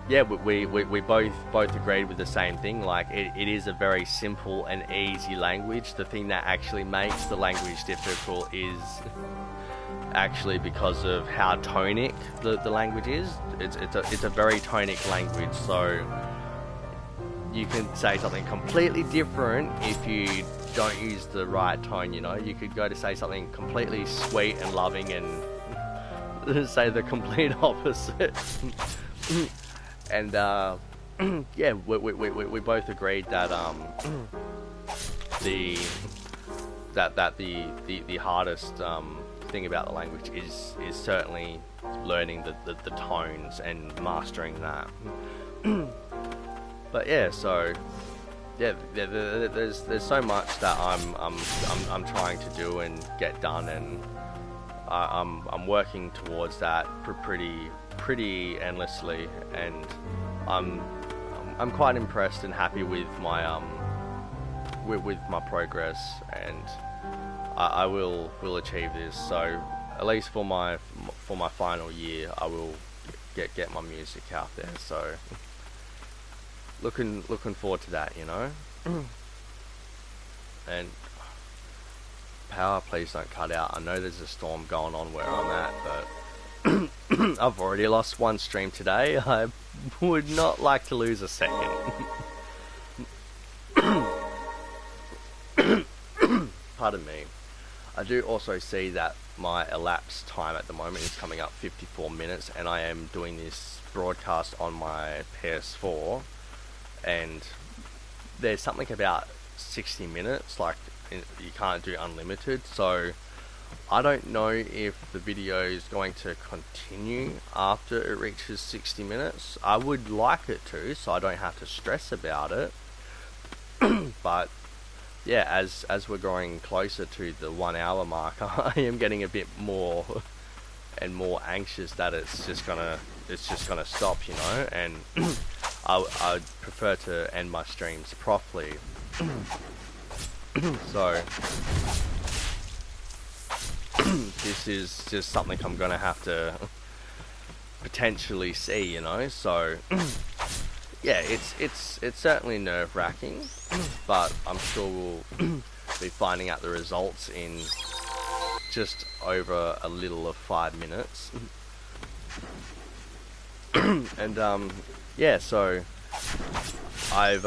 yeah, we both agreed with the same thing. Like, it is a very simple and easy language. The thing that actually makes the language difficult is actually because of how tonic the language is. It's a very tonic language, so you can say something completely different if you don't use the right tone, you know. You could go to say something completely sweet and loving and say the complete opposite. And yeah, we both agreed that the hardest thing about the language is certainly learning the tones and mastering that. But yeah, so yeah, there's so much that I'm trying to do and get done, and I'm working towards that pretty endlessly, and I'm quite impressed and happy with my with my progress, and I will achieve this. So at least for my final year, I will get my music out there. So looking forward to that, you know. And power, please don't cut out. I know there's a storm going on where I'm at, but I've already lost one stream today. I would not like to lose a second. Pardon me. I do also see that my elapsed time at the moment is coming up 54 minutes, and I am doing this broadcast on my PS4, and there's something about 60 minutes, like, you can't do unlimited, so I don't know if the video is going to continue after it reaches 60 minutes. I would like it to, so I don't have to stress about it. But yeah, as we're growing closer to the 1 hour mark, I am getting a bit more and more anxious that it's just gonna stop, you know. And I'd prefer to end my streams properly. So this is just something I'm gonna have to potentially see, you know. So yeah, it's certainly nerve-wracking, but I'm sure we'll be finding out the results in just over a little of 5 minutes. And yeah, so I've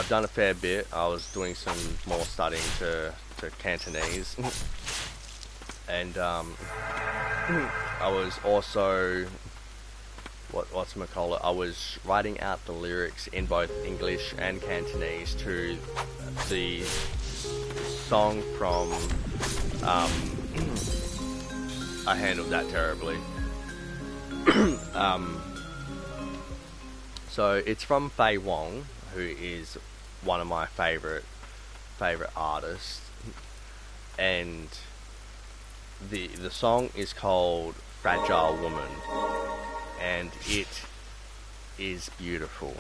done a fair bit. I was doing some more studying to Cantonese, and I was also whatchamacallit, I was writing out the lyrics in both English and Cantonese to the song from I handled that terribly. So it's from Fei Wong, who is one of my favorite artists, and the song is called Fragile Woman, and it is beautiful.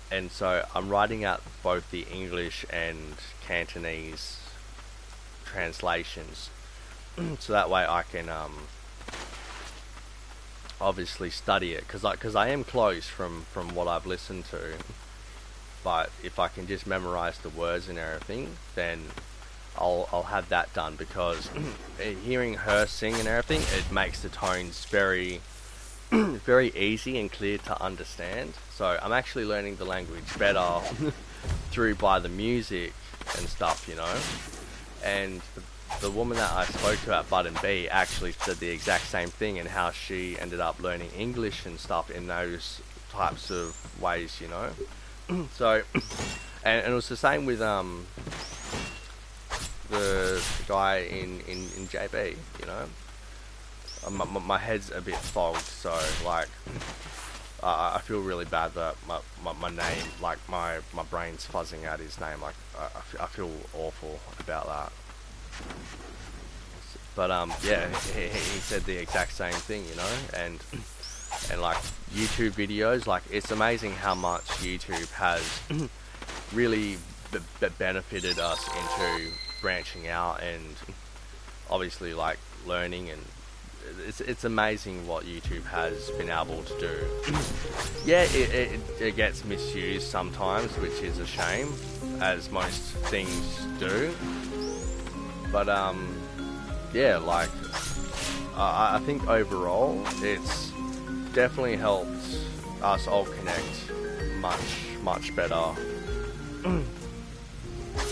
And so I'm writing out both the English and Cantonese translations, so that way I can obviously study it, because I am close from what I've listened to, but if I can just memorize the words and everything, then I'll have that done, because hearing her sing and everything, it makes the tones very very easy and clear to understand. So I'm actually learning the language better through by the music and stuff, you know. And the woman that I spoke to at Bud and B actually said the exact same thing, and how she ended up learning English and stuff in those types of ways, you know. So, and it was the same with the guy in JB, you know. My head's a bit fogged, so like I feel really bad that my name, like my brain's fuzzing out his name. Like I feel awful about that. But yeah, he said the exact same thing, you know. And like YouTube videos, like it's amazing how much YouTube has really benefited us into branching out and obviously like learning, and it's amazing what YouTube has been able to do. Yeah, it gets misused sometimes, which is a shame, as most things do. But yeah, like I think overall it's definitely helped us all connect much better.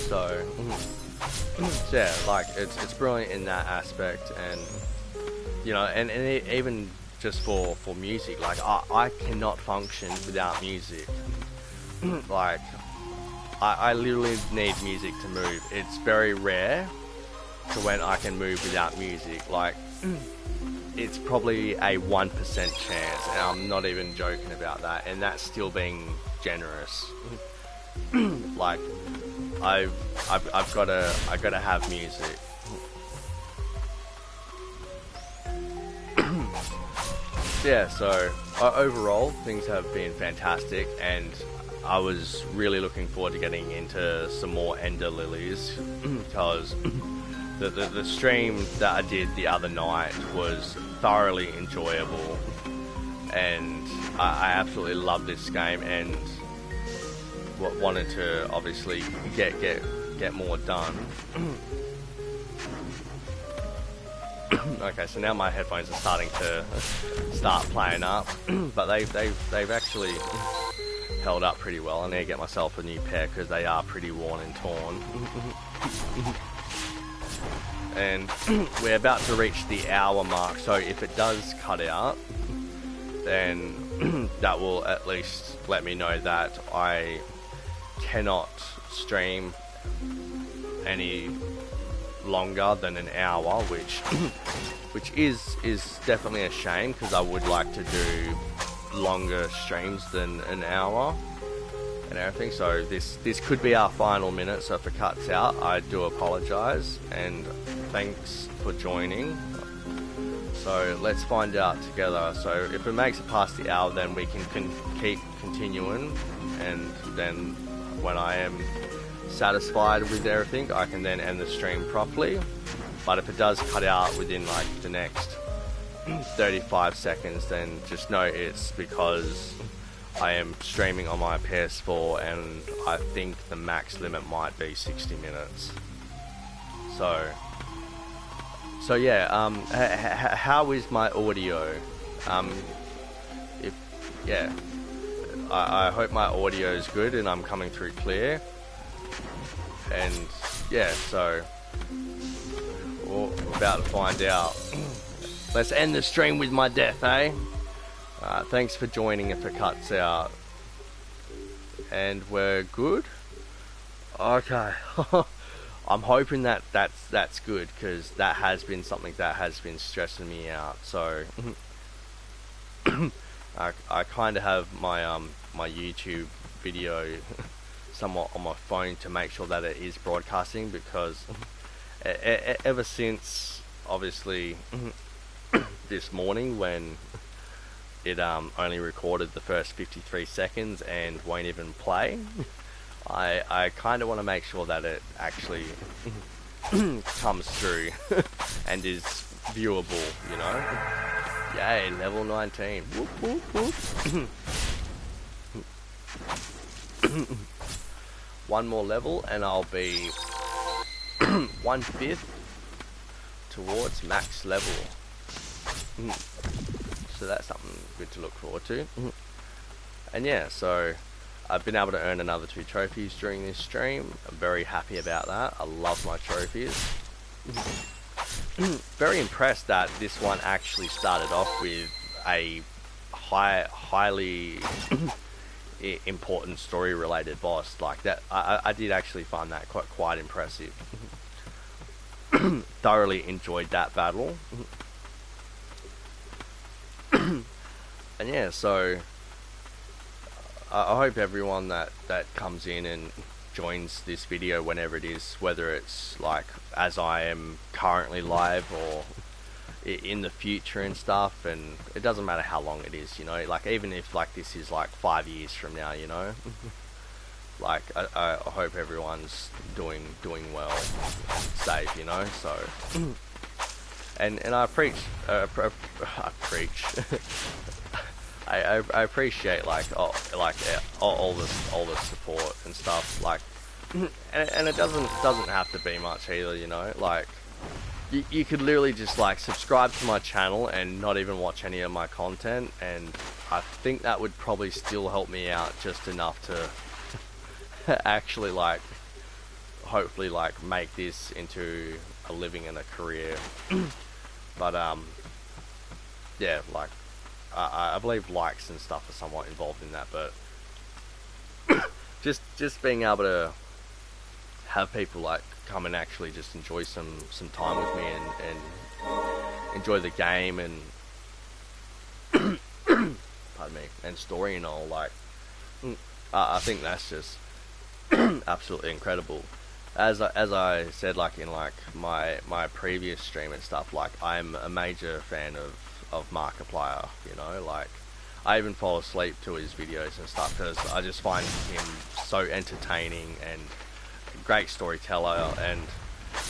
So yeah, like it's brilliant in that aspect. And you know, and even just for music, like I cannot function without music. Like I literally need music to move. It's very rare to when I can move without music. Like it's probably a 1% chance, and I'm not even joking about that, and that's still being generous. Like I gotta have music. Yeah, so overall things have been fantastic, and I was really looking forward to getting into some more Ender Lillies, because the stream that I did the other night was thoroughly enjoyable, and I absolutely love this game, and wanted to obviously get more done. Okay, so now my headphones are starting to playing up, but they've actually held up pretty well. I need to get myself a new pair because they are pretty worn and torn. And we're about to reach the hour mark, so if it does cut out, then that will at least let me know that I cannot stream any longer than an hour, which is definitely a shame, because I would like to do longer streams than an hour and everything. So this could be our final minute, so if it cuts out, I do apologize, and thanks for joining. So let's find out together. So if it makes it past the hour, then we can keep continuing, and then when I am satisfied with everything, I can then end the stream properly. But if it does cut out within like the next 35 seconds, then just know it's because I am streaming on my PS4, and I think the max limit might be 60 minutes. So yeah, how is my audio? I hope my audio is good and I'm coming through clear. And yeah, so we're about to find out. Let's end the stream with my death, eh? Thanks for joining if it cuts out. And we're good? Okay. I'm hoping that's good, because that has been something that has been stressing me out. So I kind of have my my YouTube video somewhat on my phone to make sure that it is broadcasting, because ever since obviously this morning, when it only recorded the first 53 seconds and won't even play, I kind of want to make sure that it actually comes through and is viewable, you know. Yay, level 19. Whoop, whoop, whoop. One more level and I'll be 1/5 towards max level. So that's something good to look forward to. And yeah, so I've been able to earn another 2 trophies during this stream. I'm very happy about that. I love my trophies. Very impressed that this one actually started off with a highly important story related boss like that. I did actually find that quite impressive. Thoroughly enjoyed that battle. And yeah, so I hope everyone that comes in and joins this video whenever it is, whether it's like as I am currently live or in the future and stuff, and it doesn't matter how long it is, you know, like even if like this is like 5 years from now, you know, like I hope everyone's doing well, safe, you know. So and I preach I appreciate like all the support and stuff, like, and it doesn't have to be much either, you know. Like you could literally just like subscribe to my channel and not even watch any of my content, and I think that would probably still help me out just enough to actually like hopefully like make this into a living and a career. But yeah, like I believe likes and stuff are somewhat involved in that, but just being able to have people like come and actually just enjoy some time with me and enjoy the game and pardon me, and story and all, like I think that's just absolutely incredible. As I said, like in like my previous stream and stuff, like I'm a major fan of Markiplier, you know. Like I even fall asleep to his videos and stuff because I just find him so entertaining and a great storyteller, and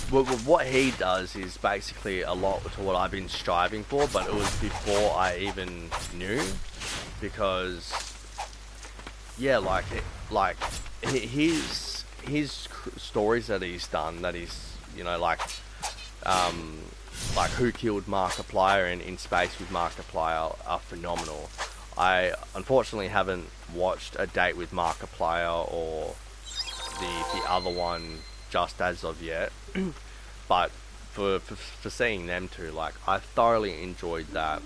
what he does is basically a lot to what I've been striving for, but it was before I even knew, because yeah, like his stories that he's done, that he's, you know, like Who Killed Markiplier and In Space with Markiplier are phenomenal. I unfortunately haven't watched A Date with Markiplier or the other one just as of yet, but for seeing them two, like I thoroughly enjoyed that.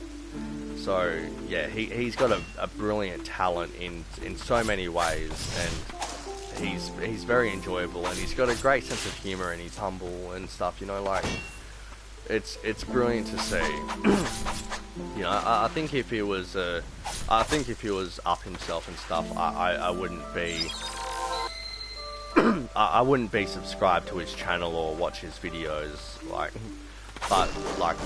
So yeah, he's got a brilliant talent in so many ways, and he's very enjoyable, and he's got a great sense of humor, and he's humble and stuff, you know. Like it's brilliant to see. You know, I think if he was up himself and stuff, I wouldn't be I wouldn't be subscribed to his channel or watch his videos, like, but like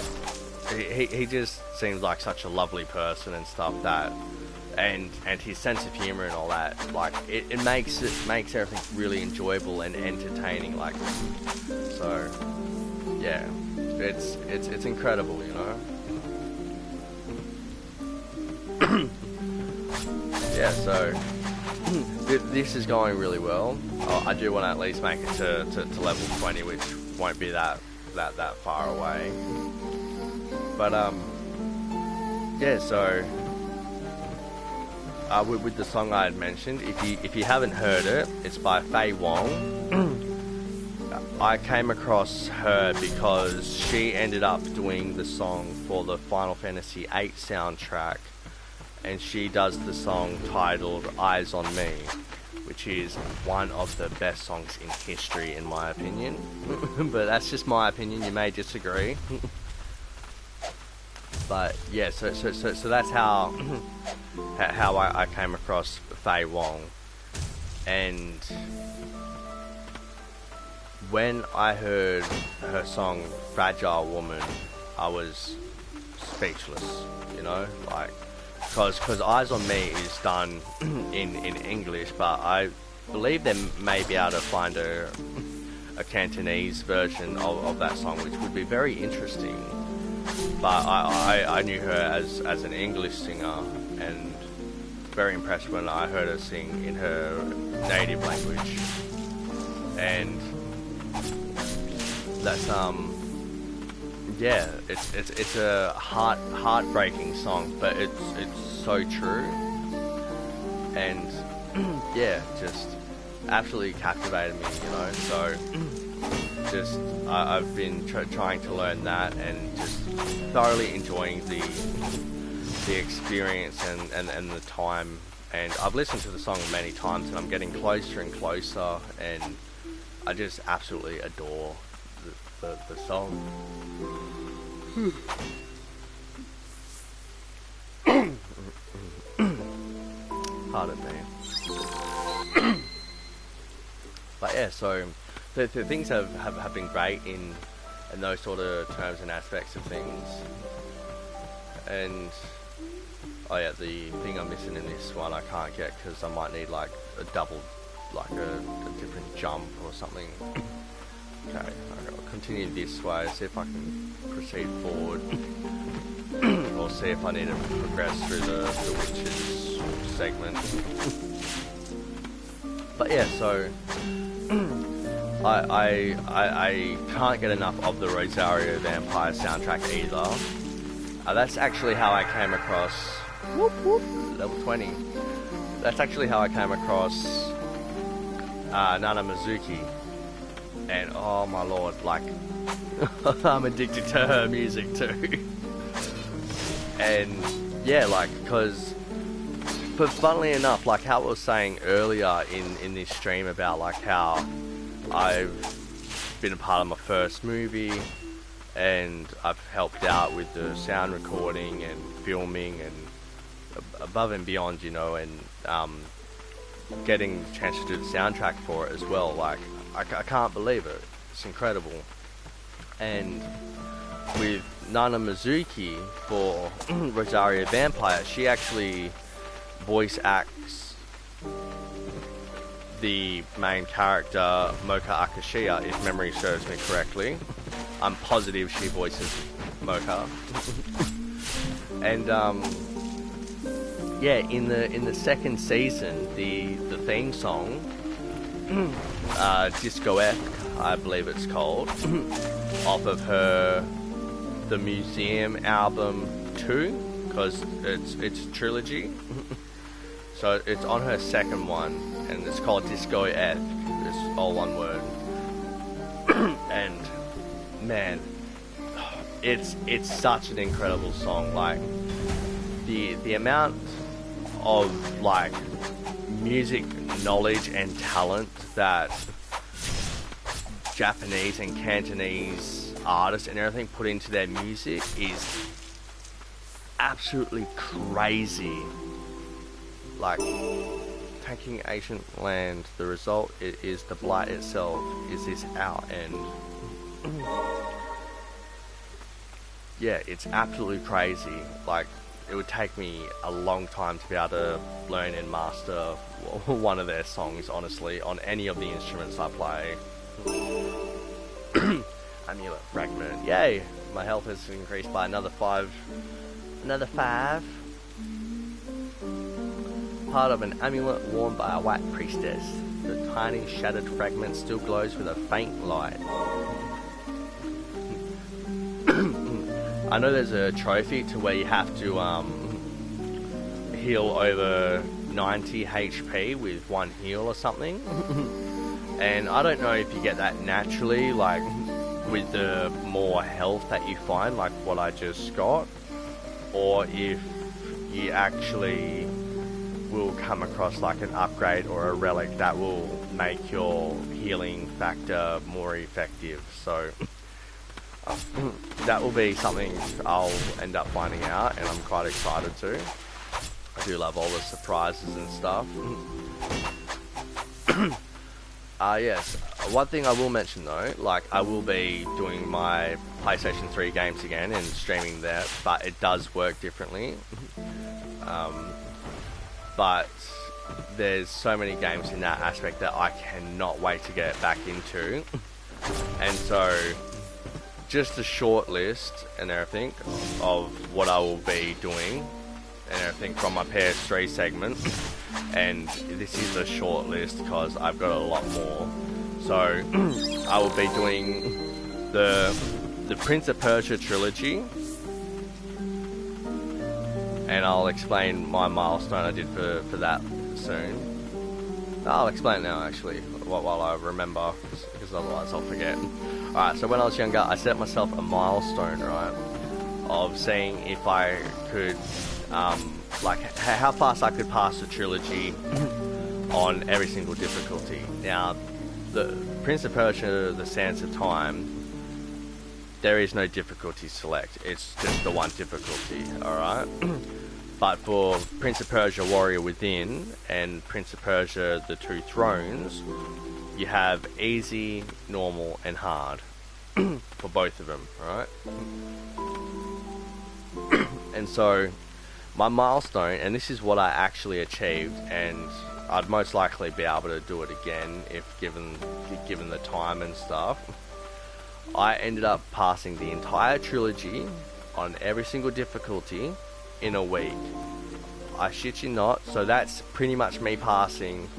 he just seems like such a lovely person and stuff, that and his sense of humor and all that, like it makes everything really enjoyable and entertaining, like, so yeah, it's incredible, you know. Yeah, so this is going really well. I do want to at least make it to level 20, which won't be that far away. But yeah, so with the song I had mentioned, if you haven't heard it, it's by Faye Wong. I came across her because she ended up doing the song for the Final Fantasy VIII soundtrack and she does the song titled Eyes on Me, which is one of the best songs in history in my opinion. But that's just my opinion, you may disagree. But yeah, so that's how how I came across Faye Wong. And when I heard her song Fragile Woman, I was speechless, you know, like, because Eyes on Me is done in English, but I believe they may be able to find a Cantonese version of that song, which would be very interesting. But I knew her as an English singer, and very impressed when I heard her sing in her native language. And that's yeah, it's a heartbreaking song, but it's so true. And yeah, just absolutely captivated me, you know. So just I've been trying to learn that, and just thoroughly enjoying the experience and the time. And I've listened to the song many times, and I'm getting closer and closer, and I just absolutely adore the song. Pardon me. But yeah, so the things have been great in those sort of terms and aspects of things. And oh yeah, the thing I'm missing in this one I can't get because I might need like a double, like a different jump or something. Okay, I'll continue this way, see if I can proceed forward. Or see if I need to progress through the witches segment. But yeah, so I can't get enough of the Rosario Vampire soundtrack either. That's actually how I came across level 20. That's actually how I came across Nana Mizuki. And oh my lord, like I'm addicted to her music too. And yeah, like, but funnily enough, like how I was saying earlier in this stream about like how I've been a part of my first movie, and I've helped out with the sound recording and filming and above and beyond, you know, and getting the chance to do the soundtrack for it as well. Like I can't believe it. It's incredible. And with Nana Mizuki for Rosario Vampire, she actually voice acts the main character Mocha Akashiya, if memory serves me correctly. I'm positive she voices Mocha. And yeah, in the second season, the theme song, Disco F, I believe it's called, off of her The Museum album 2, because it's a trilogy. So it's on her second one, and it's called Disco F. It's all one word. And man, it's such an incredible song. Like the amount of like music knowledge and talent that Japanese and Cantonese artists and everything put into their music is absolutely crazy. Like, taking ancient land, the result is the blight itself is this our end. Yeah, it's absolutely crazy. Like, it would take me a long time to be able to learn and master one of their songs, honestly, on any of the instruments I play. Amulet fragment, yay! My health has increased by another 5. Another 5. Part of an amulet worn by a white priestess. The tiny shattered fragment still glows with a faint light. I know there's a trophy to where you have to heal over 90 HP with one heal or something. And I don't know if you get that naturally, like with the more health that you find, like what I just got, or if you actually will come across like an upgrade or a relic that will make your healing factor more effective. So that will be something I'll end up finding out, and I'm quite excited to. I do love all the surprises and stuff. Yes, one thing I will mention though, like I will be doing my PlayStation 3 games again and streaming that, but it does work differently. But there's so many games in that aspect that I cannot wait to get back into. And so, just a short list and everything of what I will be doing and everything from my PS3 segment. And this is a short list because I've got a lot more. So I will be doing the Prince of Persia trilogy, and I'll explain my milestone I did for that soon. I'll explain it now actually, while I remember, because otherwise I'll forget. Alright, so when I was younger, I set myself a milestone, right, of seeing if I could like how fast I could pass the trilogy on every single difficulty. Now, the Prince of Persia, the Sands of Time, there is no difficulty select. It's just the one difficulty, alright? But for Prince of Persia Warrior Within and Prince of Persia The Two Thrones, you have easy, normal, and hard for both of them, alright? And so my milestone, and this is what I actually achieved, and I'd most likely be able to do it again if given the time and stuff. I ended up passing the entire trilogy on every single difficulty in a week. I shit you not. So that's pretty much me passing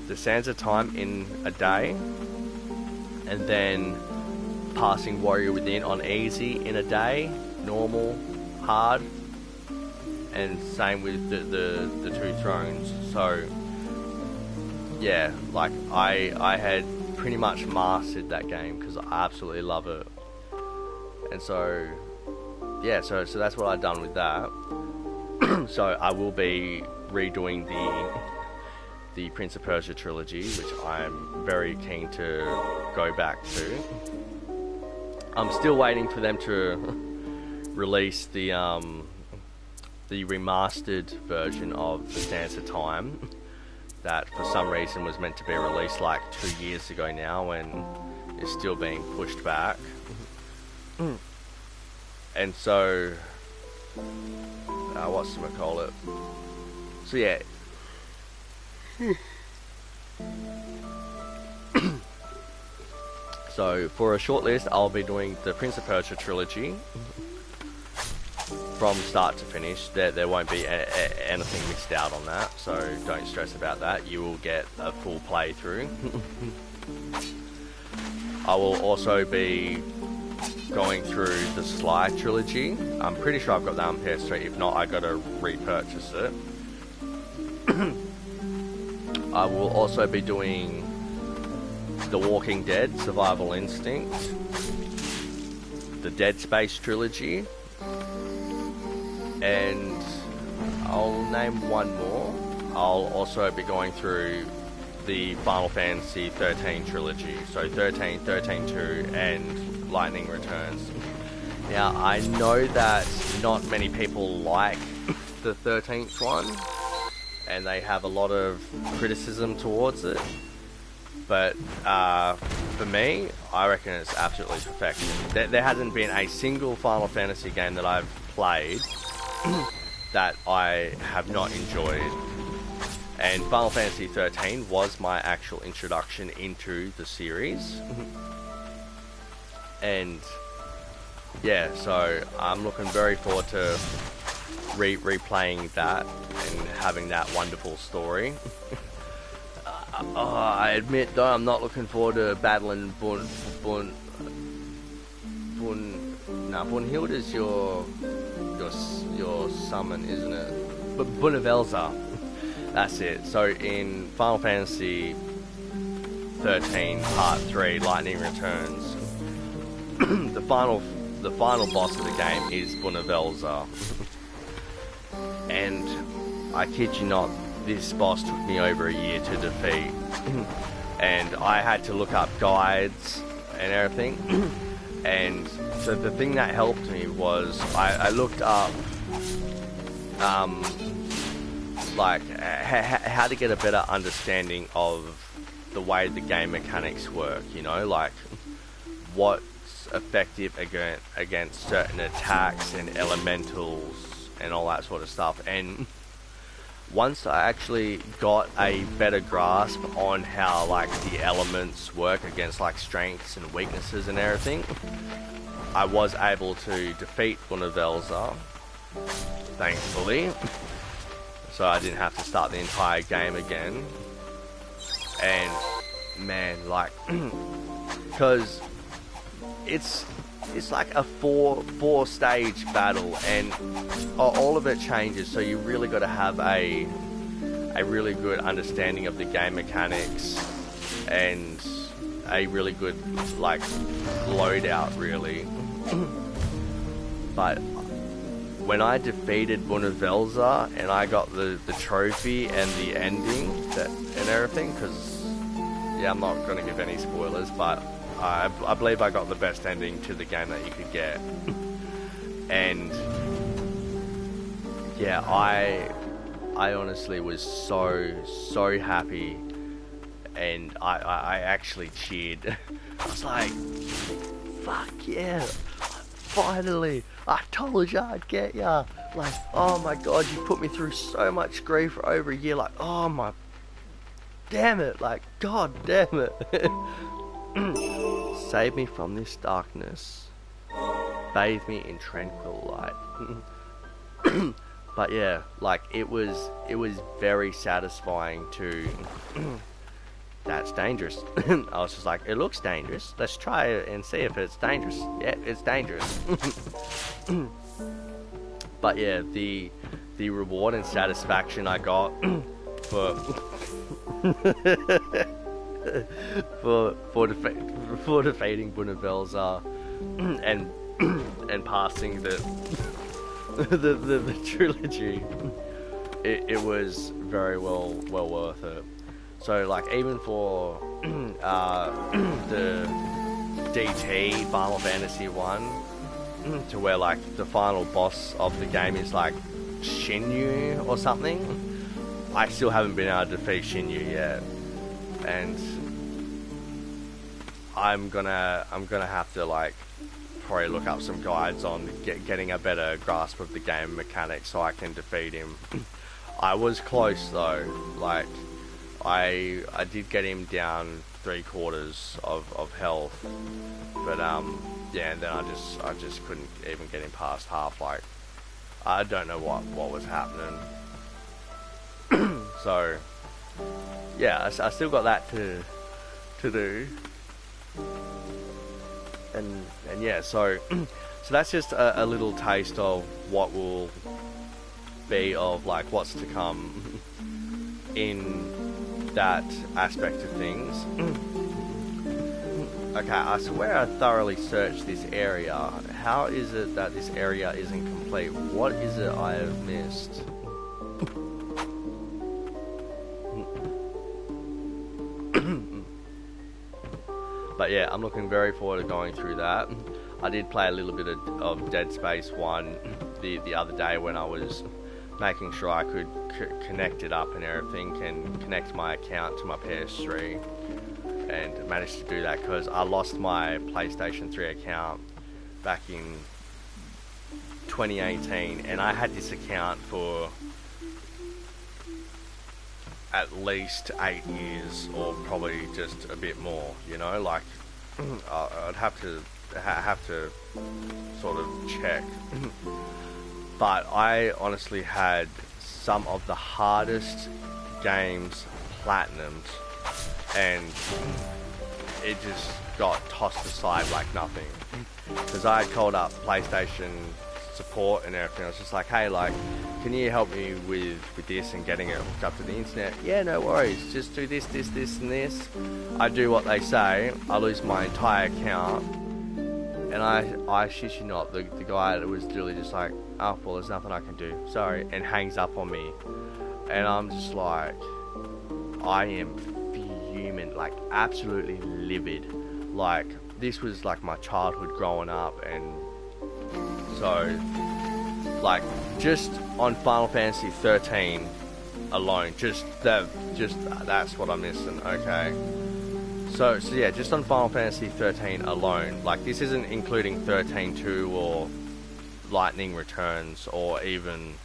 the Sands of Time in a day, and then passing Warrior Within on easy in a day, normal, hard, and same with the Two Thrones. So yeah, like I had pretty much mastered that game because I absolutely love it. And so yeah, so that's what I've done with that. So I will be redoing the Prince of Persia trilogy, which I'm very keen to go back to. I'm still waiting for them to release the remastered version of the Sands of Time that for some reason was meant to be released like 2 years ago now, and is still being pushed back. And so whatchamacallit, so yeah. So for a short list, I'll be doing the Prince of Persia trilogy from start to finish. There won't be anything missed out on that, so don't stress about that. You will get a full playthrough. I will also be going through the Sly trilogy. I'm pretty sure I've got that on PS3. If not, I gotta repurchase it. I will also be doing The Walking Dead Survival Instinct, the Dead Space trilogy, and I'll name one more. I'll also be going through the Final Fantasy 13 trilogy, so 13, 13-2, and Lightning Returns. Now, I know that not many people like the 13th one, and they have a lot of criticism towards it, but for me, I reckon it's absolutely perfection. There hasn't been a single Final Fantasy game that I've played that I have not enjoyed, and Final Fantasy 13 was my actual introduction into the series. And yeah, so I'm looking very forward to replaying that and having that wonderful story. I admit though, I'm not looking forward to battling Brunhild is your summon, isn't it? But Bunavelza, that's it. So in Final Fantasy 13 Part 3, Lightning Returns, the final boss of the game is Bunavelza. And I kid you not, this boss took me over a year to defeat. And I had to look up guides and everything. And so the thing that helped me was I looked up like how to get a better understanding of the way the game mechanics work, you know, like what's effective against certain attacks and elementals and all that sort of stuff. And once I actually got a better grasp on how like the elements work against like strengths and weaknesses and everything, I was able to defeat Bunnevelza, thankfully, so I didn't have to start the entire game again. And man, like, because it's like a four stage battle, and all of it changes, so you really got to have a really good understanding of the game mechanics and a really good like loadout, really. But when I defeated Bunnevelza and I got the trophy and the ending and everything, because yeah, I'm not going to give any spoilers, but I believe I got the best ending to the game that you could get. And yeah, I honestly was so happy, and I actually cheered. I was like, fuck yeah, finally, I told you I'd get ya. Like, oh my god, you put me through so much grief for over a year. Like, oh my, damn it, like, god damn it. Save me from this darkness, bathe me in tranquil light. But yeah, like it was very satisfying to that's dangerous. I was just like, it looks dangerous, let's try it and see if it's dangerous. Yeah, it's dangerous. But yeah, the reward and satisfaction I got for for defeating Bunnevelza and passing the trilogy, it was very well worth it. So like even for the DT Final Fantasy 1, to where like the final boss of the game is like Shinyu or something, I still haven't been able to defeat Shinyu yet. And I'm gonna have to like probably look up some guides on getting a better grasp of the game mechanics so I can defeat him. I was close though, like I did get him down 3/4 of health, but yeah, and then I just couldn't even get him past half. Like I don't know what was happening. So yeah, I still got that to do, and yeah, so that's just a little taste of what will be of like what's to come in that aspect of things. Okay, I swear I thoroughly searched this area. How is it that this area isn't complete? What is it I have missed? But yeah, I'm looking very forward to going through that. I did play a little bit of Dead Space 1 the other day when I was making sure I could connect it up and everything, and connect my account to my PS3, and managed to do that because I lost my PlayStation 3 account back in 2018, and I had this account for at least 8 years, or probably just a bit more, you know, like I'd have to sort of check. But I honestly had some of the hardest games platinumed, and it just got tossed aside like nothing, because I had called up PlayStation support and everything. I was just like, hey, like, can you help me with this and getting it hooked up to the internet? Yeah, no worries, just do this and this. I do what they say, I lose my entire account, And I shit you not, the guy was literally just like, oh, well, there's nothing I can do, sorry, and hangs up on me. And I'm just like, I am fuming, like absolutely livid. Like, this was like my childhood growing up, and so, like, just on Final Fantasy 13 alone, that's what I'm missing, okay? So yeah, just on Final Fantasy 13 alone, like, this isn't including 13.2 or Lightning Returns or even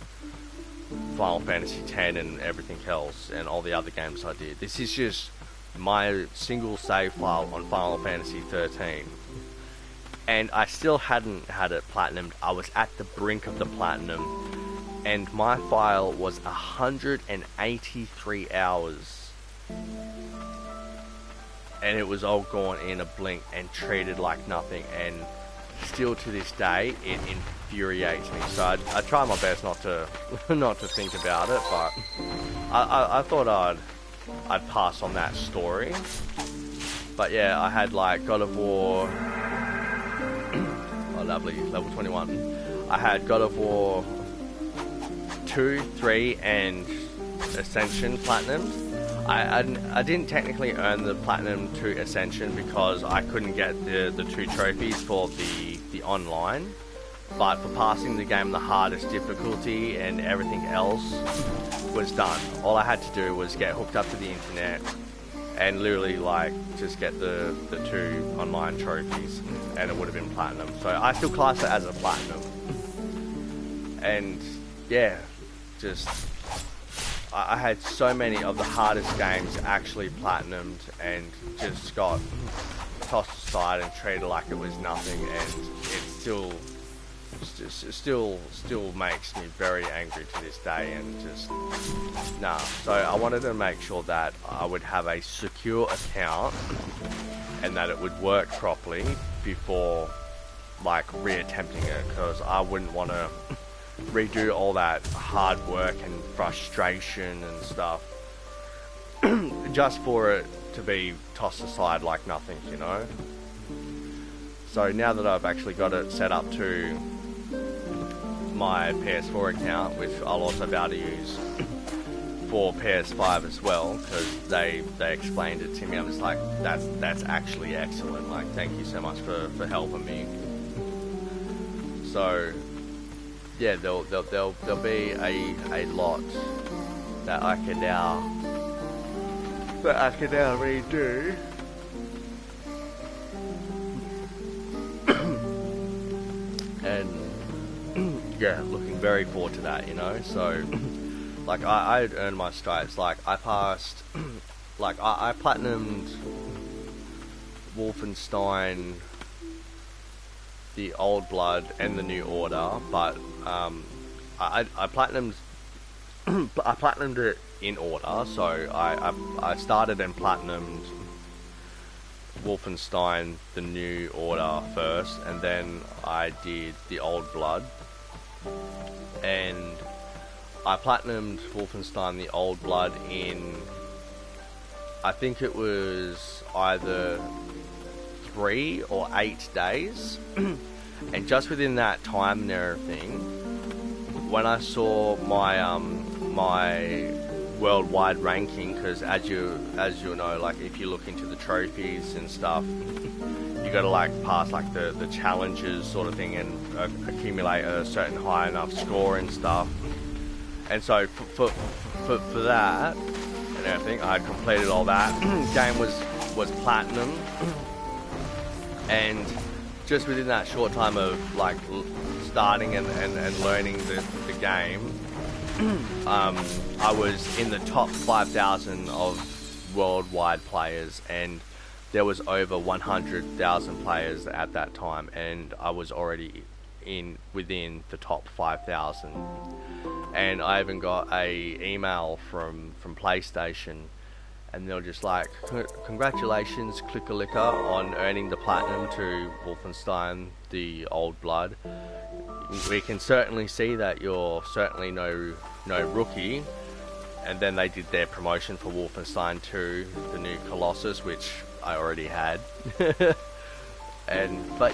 Final Fantasy 10 and everything else and all the other games I did. This is just my single save file on Final Fantasy 13. And I still hadn't had it platinumed. I was at the brink of the platinum, and my file was 183 hours. And it was all gone in a blink and treated like nothing, and still to this day it infuriates me. So I try my best not to think about it, but I thought I'd pass on that story. But yeah, I had like God of War, oh lovely, level 21. I had God of War 2, 3 and Ascension platinum. I didn't technically earn the Platinum to Ascension because I couldn't get the 2 trophies for the online, but for passing the game the hardest difficulty and everything else was done. All I had to do was get hooked up to the internet and literally like just get the 2 online trophies, and it would have been Platinum. So I still class it as a Platinum. And yeah, just I had so many of the hardest games actually platinumed and just got tossed aside and treated like it was nothing, and it still makes me very angry to this day, and just nah. So I wanted to make sure that I would have a secure account and that it would work properly before like reattempting it, because I wouldn't want to redo all that hard work and frustration and stuff just for it to be tossed aside like nothing, you know? So now that I've actually got it set up to my PS4 account, which I'll also be able to use for PS5 as well, because they explained it to me, I was like, that's actually excellent, like, thank you so much for helping me. So yeah, there'll be a lot that I can now redo. And yeah, looking very forward to that, you know. So like I earned my stripes. Like I passed, like I platinumed Wolfenstein, the Old Blood and the New Order, but I platinumed it in order. So I started and platinumed Wolfenstein the New Order first, and then I did the Old Blood, and I platinumed Wolfenstein the Old Blood in, I think it was either 3 or 8 days. And just within that time and everything, when I saw my my worldwide ranking, because as you know, like if you look into the trophies and stuff, you got to like pass like the challenges sort of thing and accumulate a certain high enough score and stuff. And so for that and everything, I completed all that. Game was platinum, and just within that short time of like starting and learning the game, I was in the top 5,000 of worldwide players, and there was over 100,000 players at that time, and I was already within the top 5,000. And I even got a email from PlayStation, and they were just like, congratulations Clicka-Licka on earning the platinum to Wolfenstein the Old Blood. We can certainly see that you're certainly no rookie. And then they did their promotion for Wolfenstein 2, the new Colossus, which I already had. but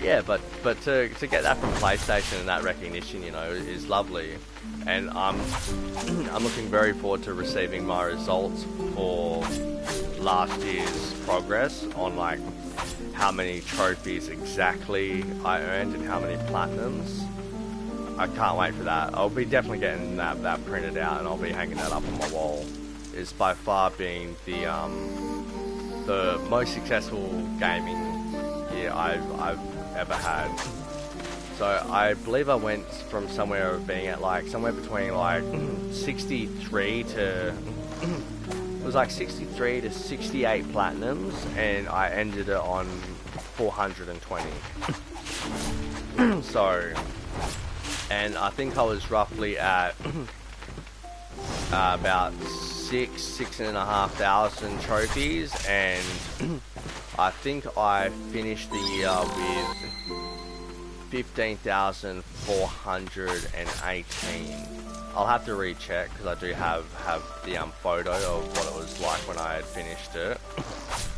to get that from PlayStation and that recognition, you know, is lovely, and I'm looking very forward to receiving my results for last year's progress on like how many trophies exactly I earned and how many platinums. I can't wait for that. I'll be definitely getting that printed out, and I'll be hanging that up on my wall. It's by far being the most successful gaming year I've ever had. So I believe I went from somewhere between like 63 to it was like 63 to 68 platinums, and I ended it on 420. So, and I think I was roughly at about 6,500 trophies, and I think I finished the year with 15,418. I'll have to recheck because I do have the photo of what it was like when I had finished it.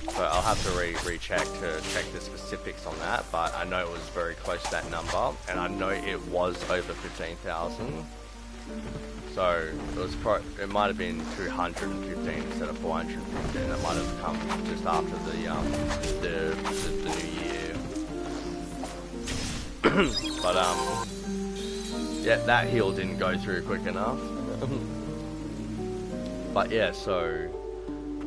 But I'll have to recheck to check the specifics on that. But I know it was very close to that number, and I know it was over 15,000. So it might have been 215 instead of 415. That might have come just after the new year. But yeah, that heal didn't go through quick enough. But yeah, so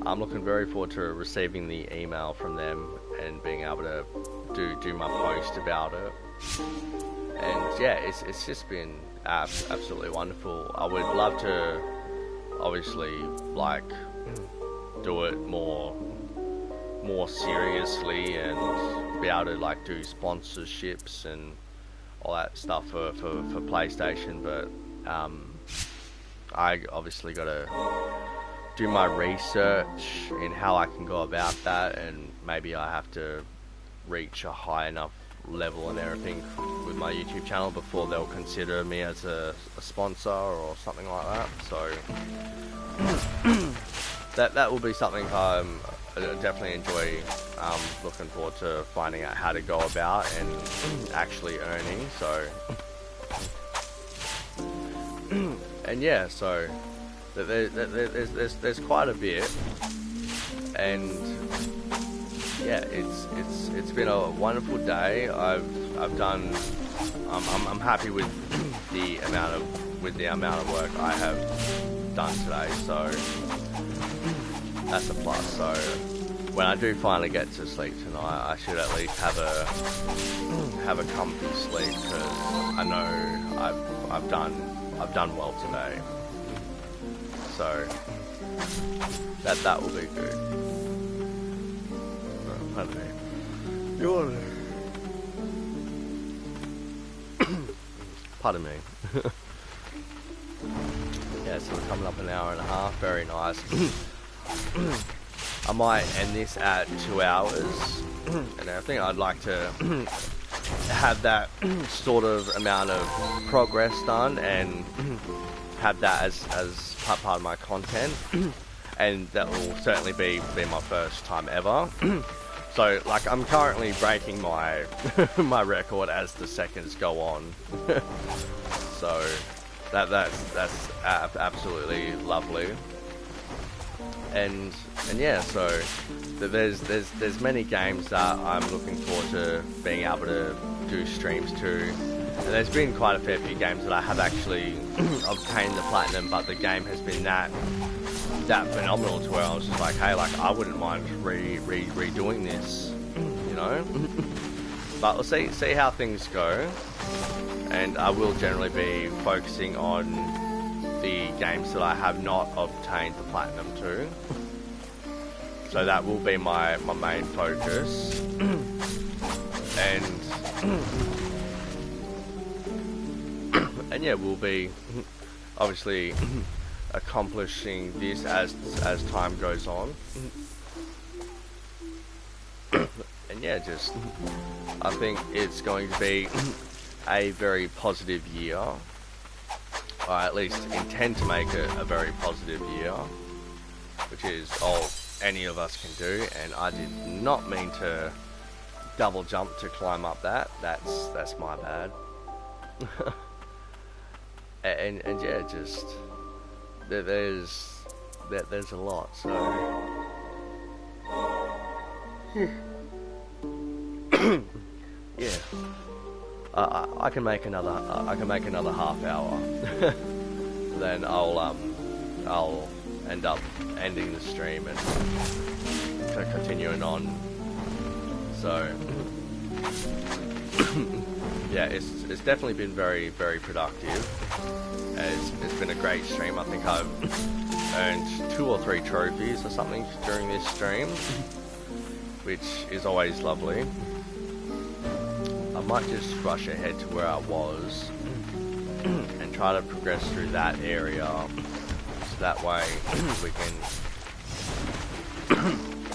I'm looking very forward to receiving the email from them and being able to do my post about it. And yeah, it's just been absolutely wonderful. I would love to obviously like do it more seriously and be able to like do sponsorships and all that stuff for PlayStation, but I obviously got to do my research in how I can go about that, and maybe I have to reach a high enough level and everything with my YouTube channel before they'll consider me as a sponsor or something like that. So that will be something I definitely enjoy looking forward to finding out how to go about and actually earning. So and yeah, so there's quite a bit, and yeah, it's been a wonderful day. I've done. I'm happy with the amount of work I have done today. So that's a plus. So when I do finally get to sleep tonight, I should at least have a comfy sleep, because I know I've done well today. So that will be good. Pardon me. Pardon me. Yeah, so we're coming up an hour and a half. Very nice. I might end this at 2 hours, and I think I'd like to have that sort of amount of progress done and have that as part of my content, and that will certainly be my first time ever. So like, I'm currently breaking my my record as the seconds go on. So that's absolutely lovely. And yeah, so there's many games that I'm looking forward to being able to do streams to, and there's been quite a fair few games that I have actually obtained the platinum, but the game has been that phenomenal to where I was just like, hey, like, I wouldn't mind redoing this, you know. But we'll see how things go, and I will generally be focusing on the games that I have not obtained the platinum to. So that will be my main focus. And yeah, we'll be obviously accomplishing this as time goes on. And yeah, just I think it's going to be a very positive year. I at least intend to make it a very positive year, which is all any of us can do. And I did not mean to double jump to climb up that. That's my bad. and yeah, just there's a lot. So yeah, I can make another half hour. Then I'll end up ending the stream and continuing on. So yeah, it's definitely been very, very productive. It's been a great stream. I think I've earned 2 or 3 trophies or something during this stream, which is always lovely. I might just rush ahead to where I was and try to progress through that area, so that way we can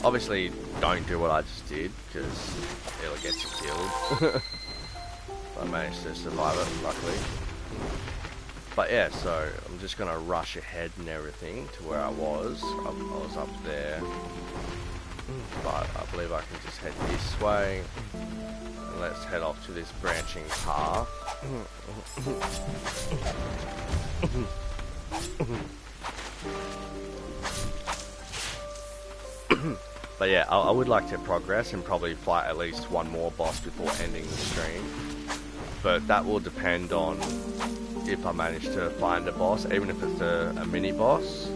obviously don't do what I just did, because it'll get you killed. I managed to survive it, luckily. But yeah, so I'm just gonna rush ahead and everything to where I was. I was up there, but I believe I can just head this way. And let's head off to this branching path. But yeah, I would like to progress and probably fight at least one more boss before ending the stream. But that will depend on if I manage to find a boss, even if it's a mini boss.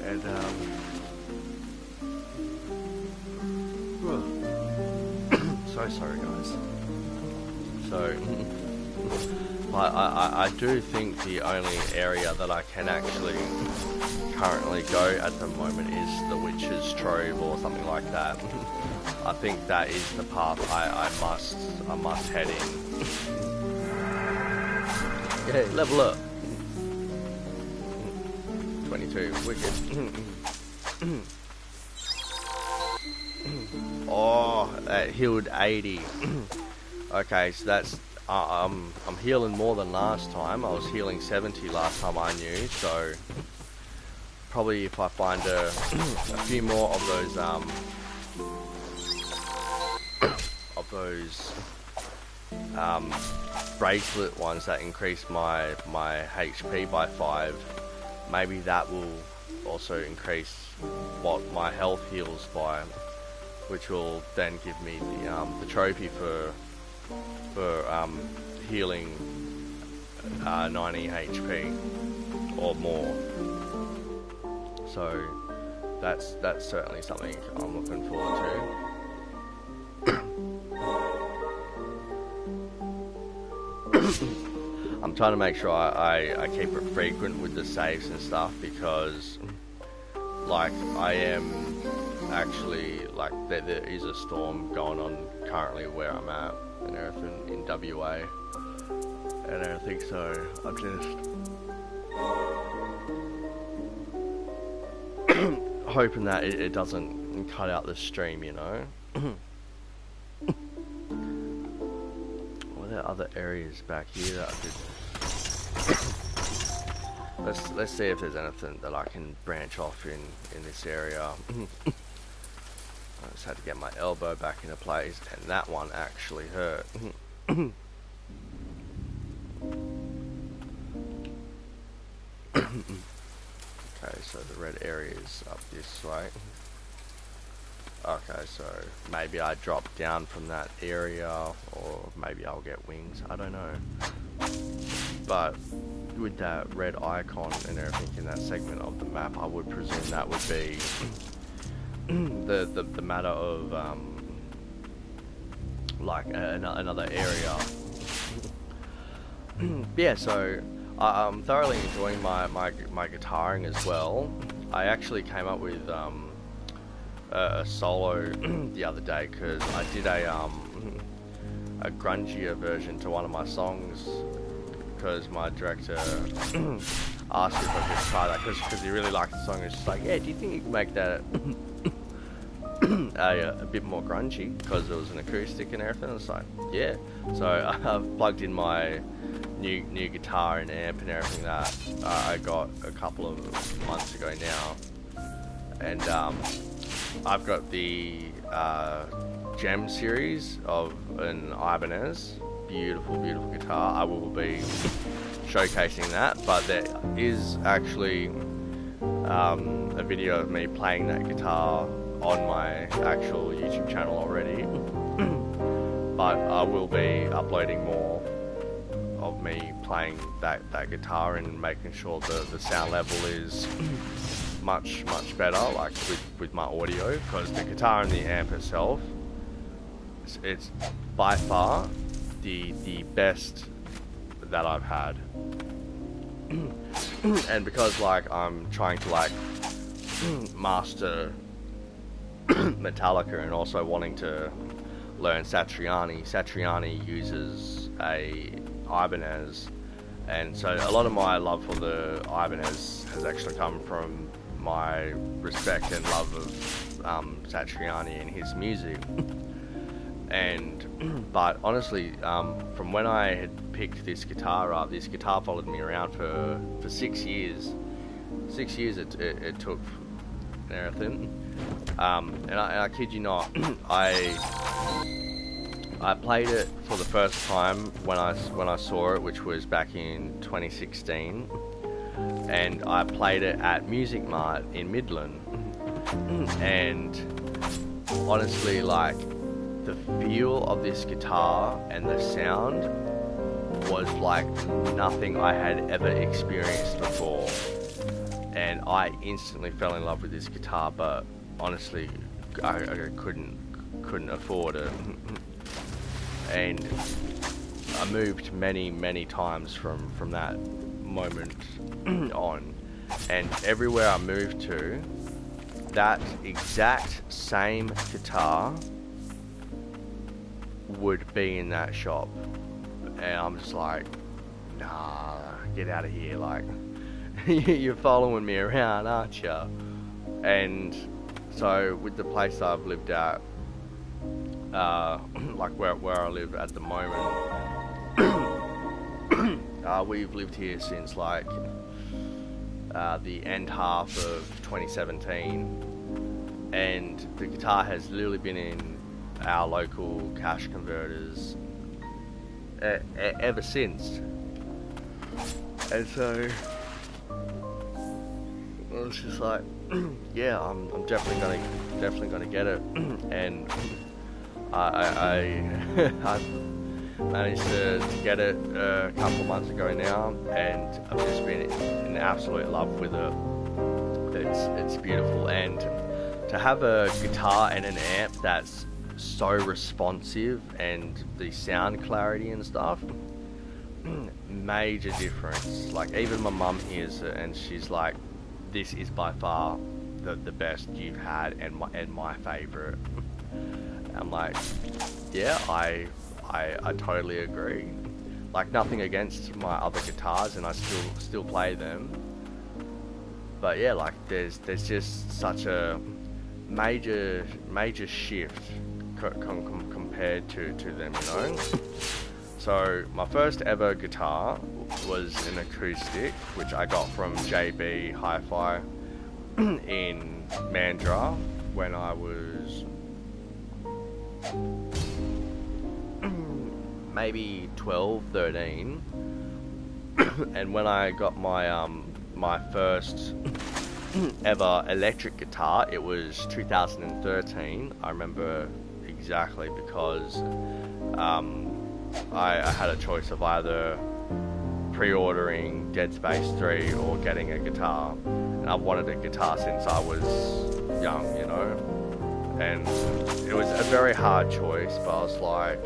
And so sorry guys. So I do think the only area that I can actually currently go at the moment is the Witch's Trove or something like that. I think that is the path I must head in. Yeah, level up. 22, wicked. Oh, that healed 80. Okay, so that's I'm healing more than last time. I was healing 70 last time I knew, so probably if I find a few more of those bracelet ones that increase my HP by 5, maybe that will also increase what my health heals by, which will then give me the trophy for healing 90 HP or more. So that's certainly something I'm looking forward to. I'm trying to make sure I keep it frequent with the saves and stuff, because like I am actually, like there is a storm going on currently where I'm at and everything in WA and everything, so I'm just hoping that it doesn't cut out the stream, you know. What are other areas back here that I could let's see if there's anything that I can branch off in this area. I just had to get my elbow back into place, and that one actually hurt. Okay, so the red area is up this way. Okay, so maybe I drop down from that area, or maybe I'll get wings, I don't know. But with that red icon and everything in that segment of the map, I would presume that would be the matter of like another area. Yeah, so I'm thoroughly enjoying my guitaring as well. I actually came up with a solo the other day, because I did a grungier version to one of my songs, because my director asked if I could try that, because he really liked the song. It's just like, yeah, do you think you can make that a bit more grungy, because it was an acoustic and everything? It's like, yeah. So I've plugged in my new guitar and amp and everything that I got a couple of months ago now, and I've got the Gem series of an Ibanez. Beautiful, beautiful guitar. I will be showcasing that, but there is actually a video of me playing that guitar on my actual YouTube channel already. But I will be uploading more of me playing that guitar and making sure the sound level is much better, like with my audio, because the guitar and the amp itself, it's by far the best that I've had. And because like I'm trying to like master Metallica and also wanting to learn Satriani. Satriani uses a Ibanez, and so a lot of my love for the Ibanez has actually come from my respect and love of Satriani and his music. And but honestly, from when I had picked this guitar up, this guitar followed me around for 6 years. 6 years it took and everything. And I kid you not, I played it for the first time when I saw it, which was back in 2016, and I played it at Music Mart in Midland. And honestly, like, the feel of this guitar and the sound was like nothing I had ever experienced before, and I instantly fell in love with this guitar. But honestly, I couldn't afford it. And I moved many times from that moment on, and everywhere I moved to, that exact same guitar would be in that shop, and I'm just like, nah, get out of here, like, you're following me around, aren't you? And so with the place I've lived at, like where I live at the moment, we've lived here since like the end half of 2017, and the guitar has literally been in our local cash converters ever since. And so I was just like, yeah, I'm definitely gonna get it. And I managed to get it a couple months ago now, and I've just been in absolute love with it. It's beautiful, and to have a guitar and an amp that's so responsive, and the sound clarity and stuff, major difference. Like, even my mum hears it and she's like, this is by far the best you've had, and my favorite. I'm like, yeah, I totally agree. Like, nothing against my other guitars, and I still play them, but yeah, like, there's just such a major shift compared to them, you know. So my first ever guitar was an acoustic, which I got from JB Hi-Fi in Mandurah when I was maybe 12, 13. And when I got my my first ever electric guitar, it was 2013. I remember exactly, because I had a choice of either pre-ordering Dead Space 3 or getting a guitar, and I've wanted a guitar since I was young, you know. And it was a very hard choice, but I was like,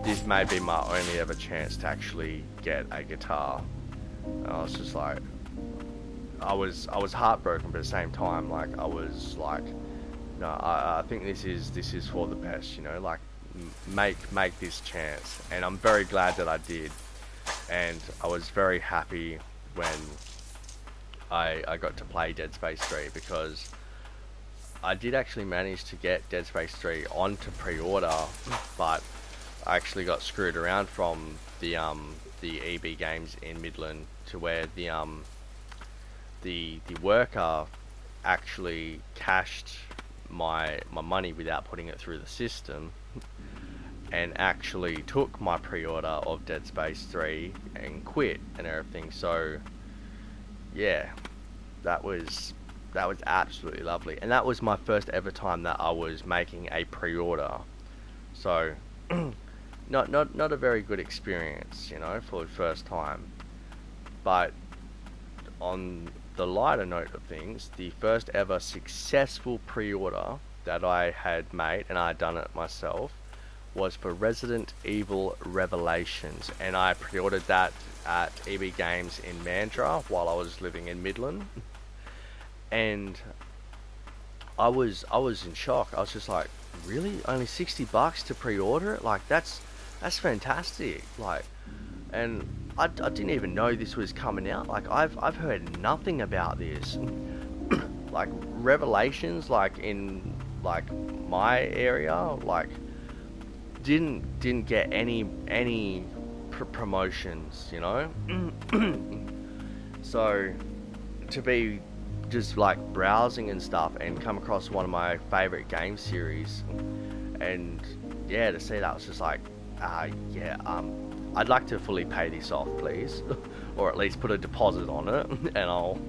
this may be my only ever chance to actually get a guitar. And I was just like, I was heartbroken, but at the same time, like, I was like, no, I think this is for the best, you know, like, make this chance. And I'm very glad that I did, and I was very happy when I got to play Dead Space 3, because I did actually manage to get Dead Space 3 onto pre-order, but I actually got screwed around from the EB Games in Midland, to where the worker actually cached my money without putting it through the system, and actually took my pre-order of Dead Space 3 and quit and everything. So yeah, that was absolutely lovely, and that was my first ever time that I was making a pre-order. So not a very good experience, you know, for the first time. But on the lighter note of things, the first ever successful pre-order that I had made, and I had done it myself, was for Resident Evil Revelations, and I pre-ordered that at EB Games in Mandurah while I was living in Midland. And I was in shock. I was just like, really? Only $60 to pre-order it? Like, that's fantastic. Like, and I didn't even know this was coming out. Like, I've heard nothing about this. Like, Revelations, like in like my area, like didn't get any promotions, you know. So to be just like browsing and stuff and come across one of my favorite game series, and yeah, to see that, I was just like, I'd like to fully pay this off, please, or at least put a deposit on it, and I'll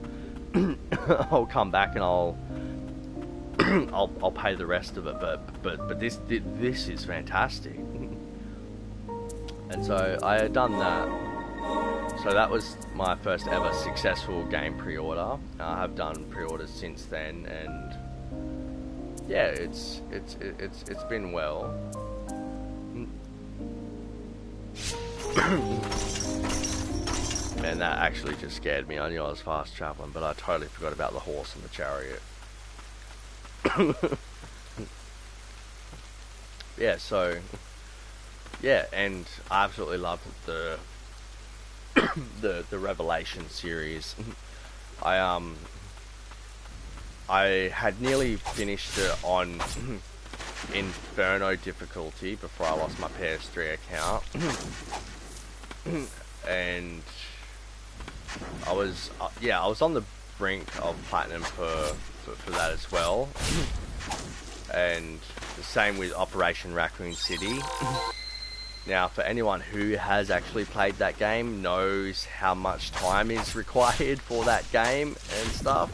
I'll come back and I'll pay the rest of it. But this is fantastic. And so I had done that. So that was my first ever successful game pre-order. I have done pre-orders since then, and yeah, it's been well. Man, that actually just scared me. I knew I was fast traveling, but I totally forgot about the horse and the chariot. Yeah, so yeah, and I absolutely loved the Revelation series. I had nearly finished it on Inferno difficulty before I lost my PS3 account. And I was on the brink of platinum for that as well. And the same with Operation Raccoon City. Now, for anyone who has actually played that game, knows how much time is required for that game and stuff.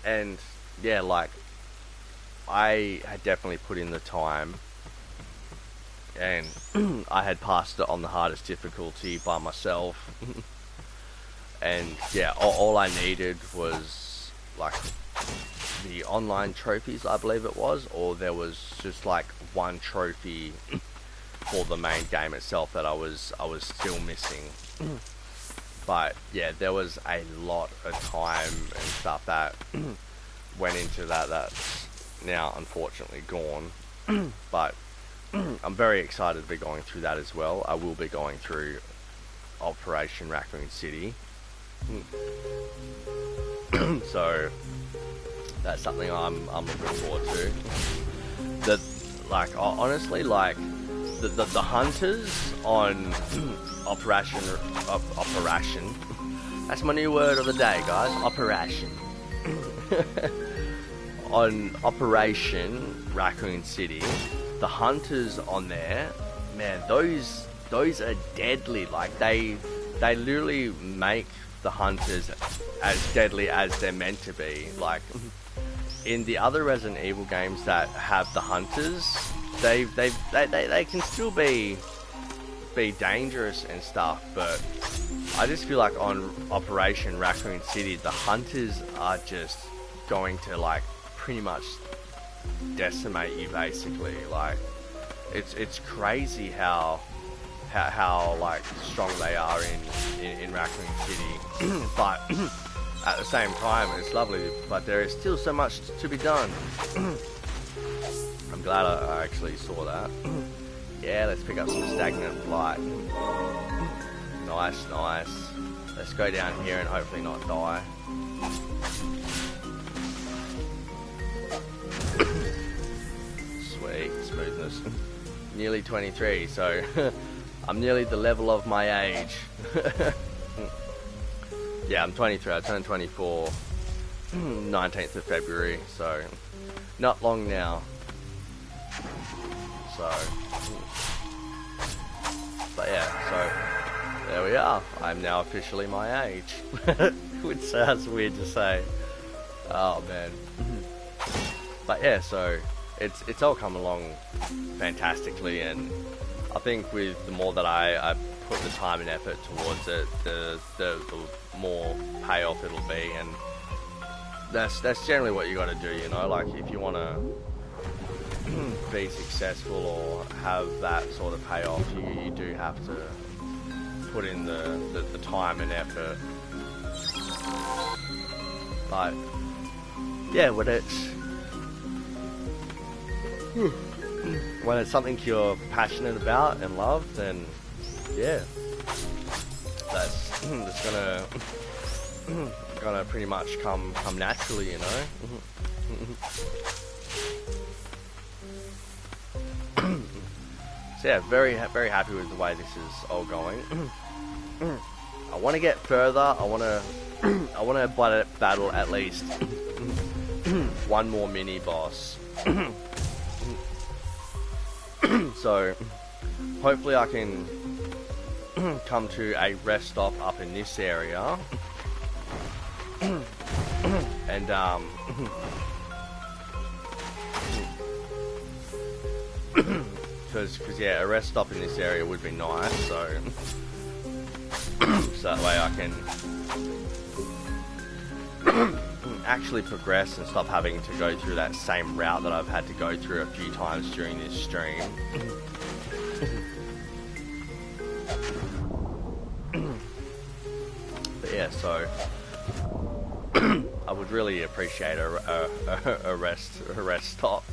And yeah, like, I had definitely put in the time, and I had passed it on the hardest difficulty by myself. And yeah, all I needed was like the online trophies, I believe it was, or there was just like one trophy for the main game itself that I was still missing. But yeah, there was a lot of time and stuff that went into that that's now unfortunately gone. But I'm very excited to be going through that as well. I will be going through Operation Raccoon City. So that's something I'm looking forward to. Honestly, like the hunters on Operation. That's my new word of the day, guys. Operation. On Operation Raccoon City, the hunters on there, man, those are deadly. Like they literally make the hunters as deadly as they're meant to be. Like in the other Resident Evil games that have the hunters, they can still be dangerous and stuff, but I just feel like on Operation Raccoon City, the hunters are just going to like pretty much decimate you basically. Like it's crazy how like strong they are in Raccoon City. But at the same time, it's lovely, but there is still so much to be done. I'm glad I actually saw that. Yeah, let's pick up some stagnant blight. Nice. Let's go down here and hopefully not die. Sweet, smoothness. Nearly 23, so I'm nearly the level of my age. Yeah, I'm 23, I turned 24 19th of February, so not long now. So, but yeah, so there we are. I'm now officially my age, which sounds weird to say. Oh man. But yeah, so it's all come along fantastically, and I think with the more that I put the time and effort towards it, the more payoff it'll be, and that's generally what you got to do, you know. Like if you want to be successful or have that sort of payoff, you do have to put in the time and effort. But yeah, when it's something you're passionate about and love, then yeah, that's gonna pretty much come naturally, you know. So yeah, very happy with the way this is all going. I want to get further. I want to battle at least one more mini boss. So hopefully I can come to a rest stop up in this area, and because yeah, a rest stop in this area would be nice. So that way I can actually progress and stop having to go through that same route that I've had to go through a few times during this stream. But yeah, so I would really appreciate a rest stop.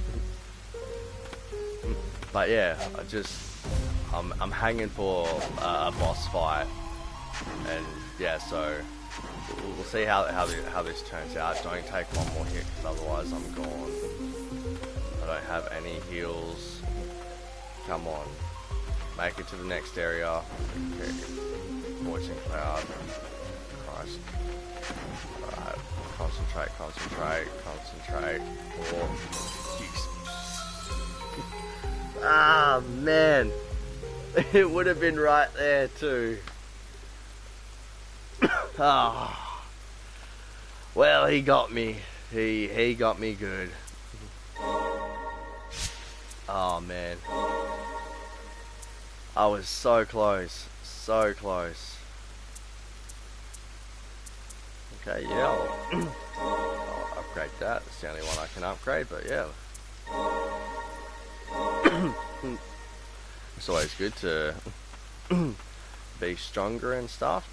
But yeah, I'm hanging for a boss fight, and yeah, so we'll see how this turns out. Don't take one more hit, because otherwise I'm gone. I don't have any heals. Come on, make it to the next area. Okay. Voicing cloud. Christ. Alright, concentrate. Oh, jeez. Ah, man. It would have been right there too. Ah. Well, he got me. He got me good. Oh man. I was so close. So close. Okay, yeah. I'll upgrade that. It's the only one I can upgrade, but yeah. It's always good to be stronger and stuff.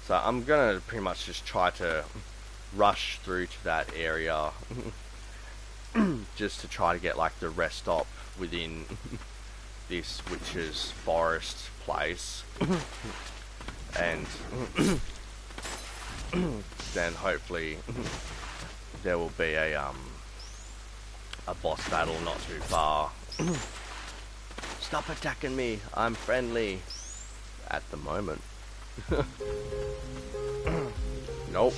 So I'm gonna pretty much just try to rush through to that area just to try to get like the rest stop within this witch's forest place, and then hopefully there will be a boss battle not too far. Stop attacking me, I'm friendly at the moment. Nope.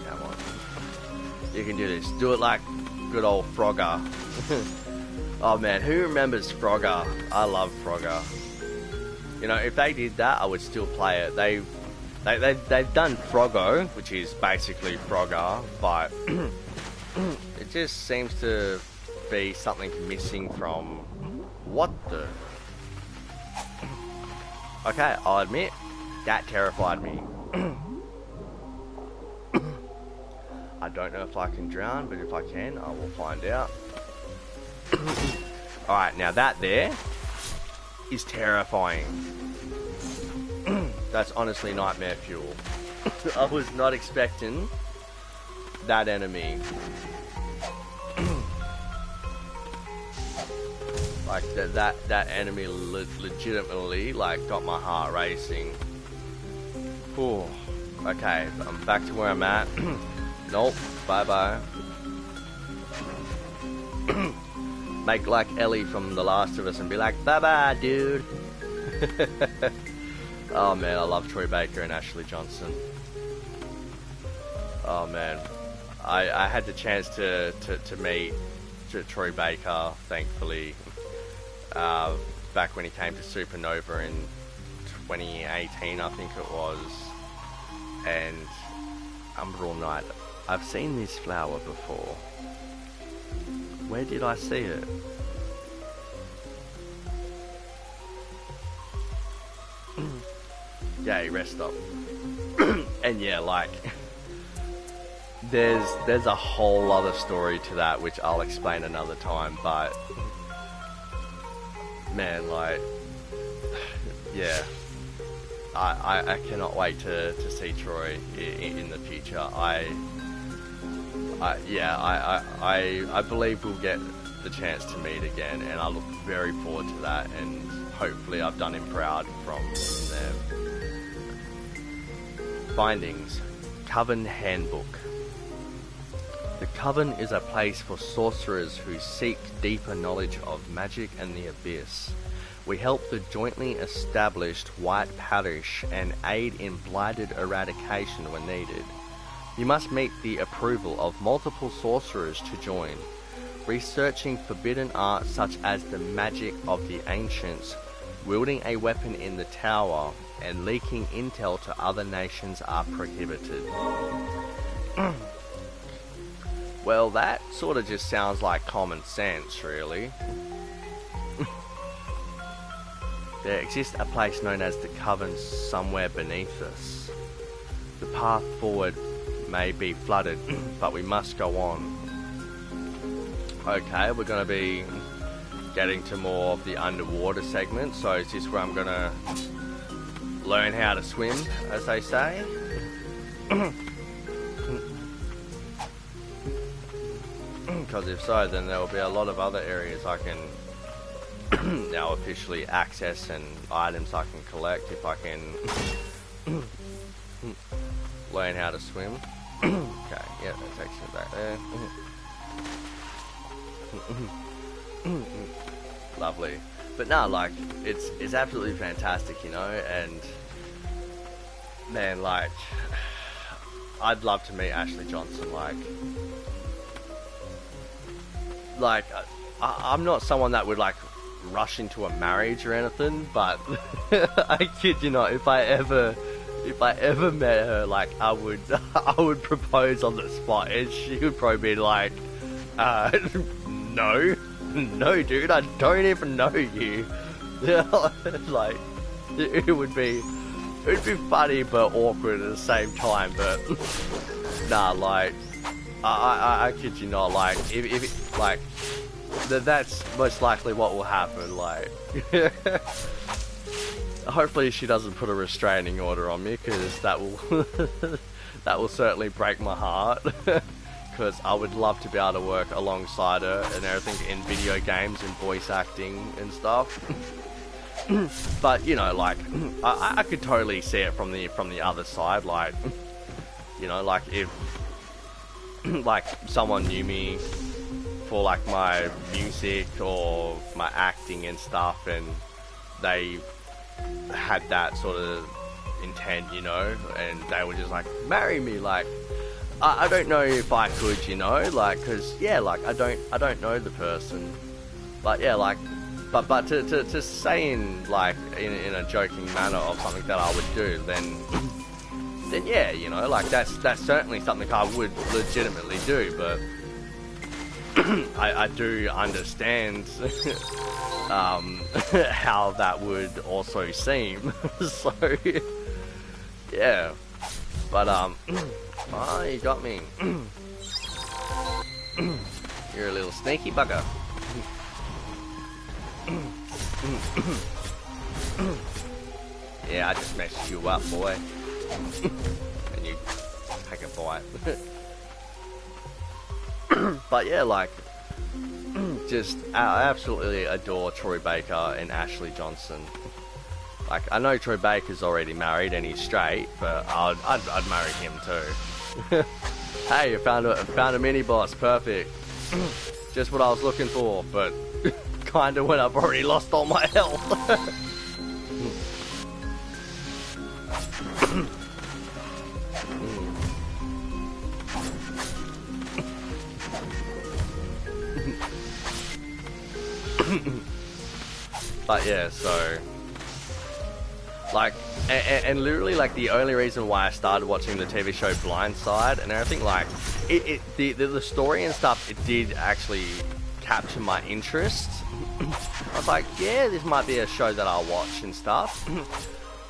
Come on. You can do this. Do it like good old Frogger. Oh man, who remembers Frogger? I love Frogger. You know, if they did that, I would still play it. They've done Froggo, which is basically Frogger, but it just seems to be something missing from... What the... Okay, I'll admit, that terrified me. I don't know if I can drown, but if I can, I will find out. Alright, now that there is terrifying. That's honestly nightmare fuel. I was not expecting that enemy. Like that enemy legitimately like got my heart racing. Ooh. Okay, I'm back to where I'm at. Nope. Bye bye. Make like Ellie from The Last of Us and be like, bye-bye, dude. Oh man, I love Troy Baker and Ashley Johnson. Oh man, I had the chance to meet Troy Baker, thankfully, back when he came to Supernova in 2018, I think it was. And Umbral Night. I've seen this flower before. Where did I see it? Yay, rest stop. And yeah, like, there's a whole other story to that which I'll explain another time, but man, like, yeah, I cannot wait to see Troy in the future. I believe we'll get the chance to meet again, and I look very forward to that, and hopefully I've done him proud from there. Findings. Coven Handbook. The Coven is a place for sorcerers who seek deeper knowledge of magic and the abyss. We help the jointly established White Parish and aid in blighted eradication when needed. You must meet the approval of multiple sorcerers to join. Researching forbidden arts such as the magic of the ancients, wielding a weapon in the tower, and leaking intel to other nations are prohibited. Well, that sort of just sounds like common sense, really. There exists a place known as the Coven somewhere beneath us. The path forward may be flooded, but we must go on. Okay, we're going to be getting to more of the underwater segment, so is this where I'm going to learn how to swim, as they say? Because if so, then there will be a lot of other areas I can now officially access, and items I can collect if I can learn how to swim. Okay, yeah, that takes me back there. Lovely. But no, like, it's absolutely fantastic, you know, and man, like, I'd love to meet Ashley Johnson. I'm not someone that would like rush into a marriage or anything, but I kid you not, if I ever met her, like, I would propose on the spot, and she would probably be like, no, dude, I don't even know you. Like, it would be funny but awkward at the same time. But nah, like, I kid you not, like, if like, that's most likely what will happen. Like, hopefully she doesn't put a restraining order on me, because that will certainly break my heart. Because I would love to be able to work alongside her and everything in video games and voice acting and stuff. But you know, like, I could totally see it from the other side. Like, you know, like, if like someone knew me for like my music or my acting and stuff, and they had that sort of intent, you know, and they were just like, marry me, like, I don't know if I could, you know, like, because yeah, like, I don't know the person, but yeah, like, but to say in like in a joking manner of something that I would do, then yeah, you know, like, that's certainly something I would legitimately do. But I do understand how that would also seem. So yeah, but oh, you got me. You're a little sneaky bugger. Yeah, I just messed you up, boy. And you take a bite. But yeah, like, just I absolutely adore Troy Baker and Ashley Johnson. Like, I know Troy Baker's already married and he's straight, but I'd marry him too. Hey, I found a mini boss, perfect. Just what I was looking for. But kinda when I've already lost all my health. But yeah, so like, and literally like the only reason why I started watching the TV show Blindside and everything, like the story and stuff, it did actually capture my interest. I was like, yeah, this might be a show that I'll watch and stuff.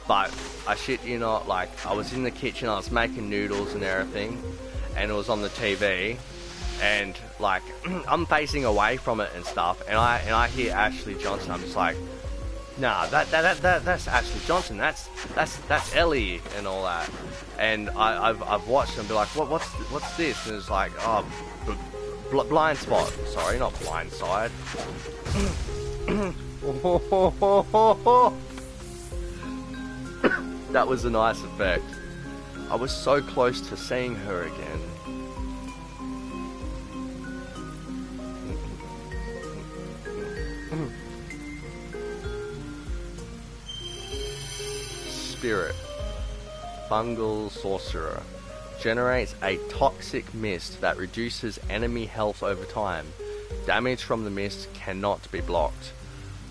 But I shit you not, like I was in the kitchen, I was making noodles and everything, and it was on the TV, and like I'm facing away from it and stuff, and I hear Ashley Johnson. I'm just like, nah, that's Ashley Johnson. That's Ellie and all that. And I've watched and be like, what's this? And it's like, oh, blind spot. Sorry, not Blindside. That was a nice effect. I was so close to seeing her again. Spirit, fungal sorcerer, generates a toxic mist that reduces enemy health over time. Damage from the mist cannot be blocked.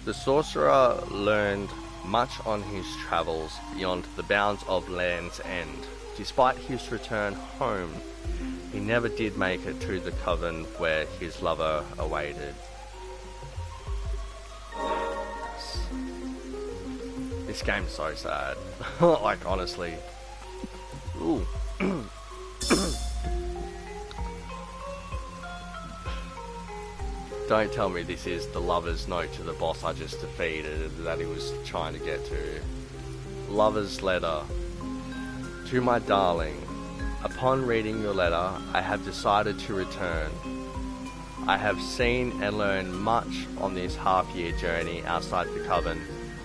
The sorcerer learned much on his travels beyond the bounds of Land's End. Despite his return home, he never did make it to the coven where his lover awaited. This game's so sad. Like, honestly. Ooh. Don't tell me this is the lover's note to the boss I just defeated that he was trying to get to. Lover's letter. To my darling, upon reading your letter, I have decided to return. I have seen and learned much on this half-year journey outside the coven.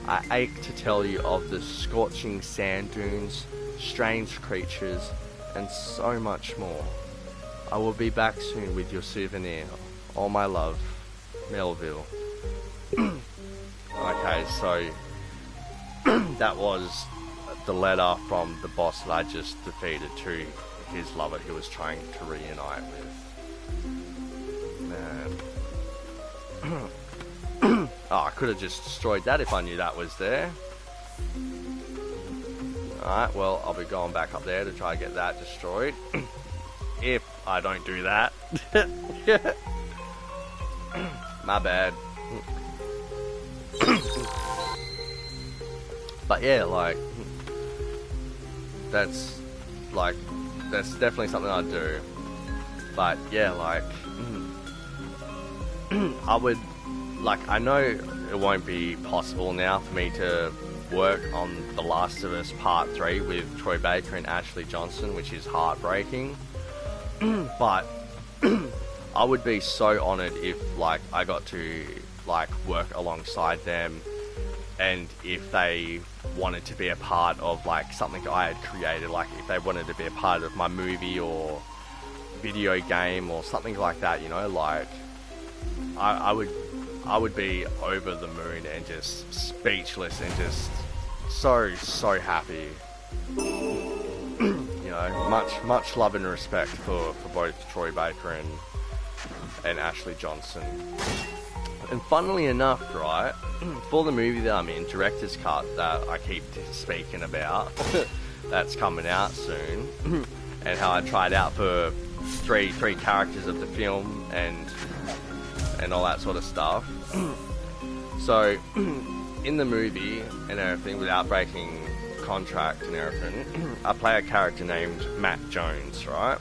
I ache to tell you of the scorching sand dunes, strange creatures, and so much more. I will be back soon with your souvenir. All my love, Melville. Okay, so that was the letter from the boss that I just defeated to his lover he was trying to reunite with. Man. Oh, I could have just destroyed that if I knew that was there. Alright, well, I'll be going back up there to try to get that destroyed. If I don't do that. My bad. But yeah, like, that's definitely something I'd do. But yeah, like, I would, like, I know it won't be possible now for me to work on The Last of Us Part 3 with Troy Baker and Ashley Johnson, which is heartbreaking. But I would be so honoured if, like, I got to, like, work alongside them, and if they wanted to be a part of, like, something I had created, like if they wanted to be a part of my movie or video game or something like that, you know, like, I would be over the moon and just speechless and just so happy. You know, much love and respect for both Troy Baker and Ashley Johnson. And funnily enough, right, for the movie that I'm in, director's cut that I keep speaking about, that's coming out soon, and how I tried out for three characters of the film and all that sort of stuff. So, in the movie and everything, without breaking contract and everything, I play a character named Matt Jones, right?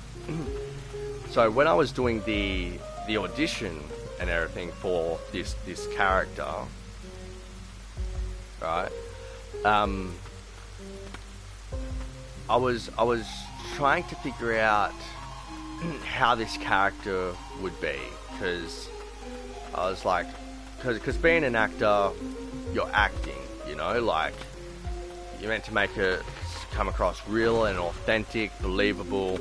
So when I was doing the audition and everything for this character, right, I was trying to figure out how this character would be, because I was like, because being an actor, you're acting, you know, like, you're meant to make it come across real and authentic, believable,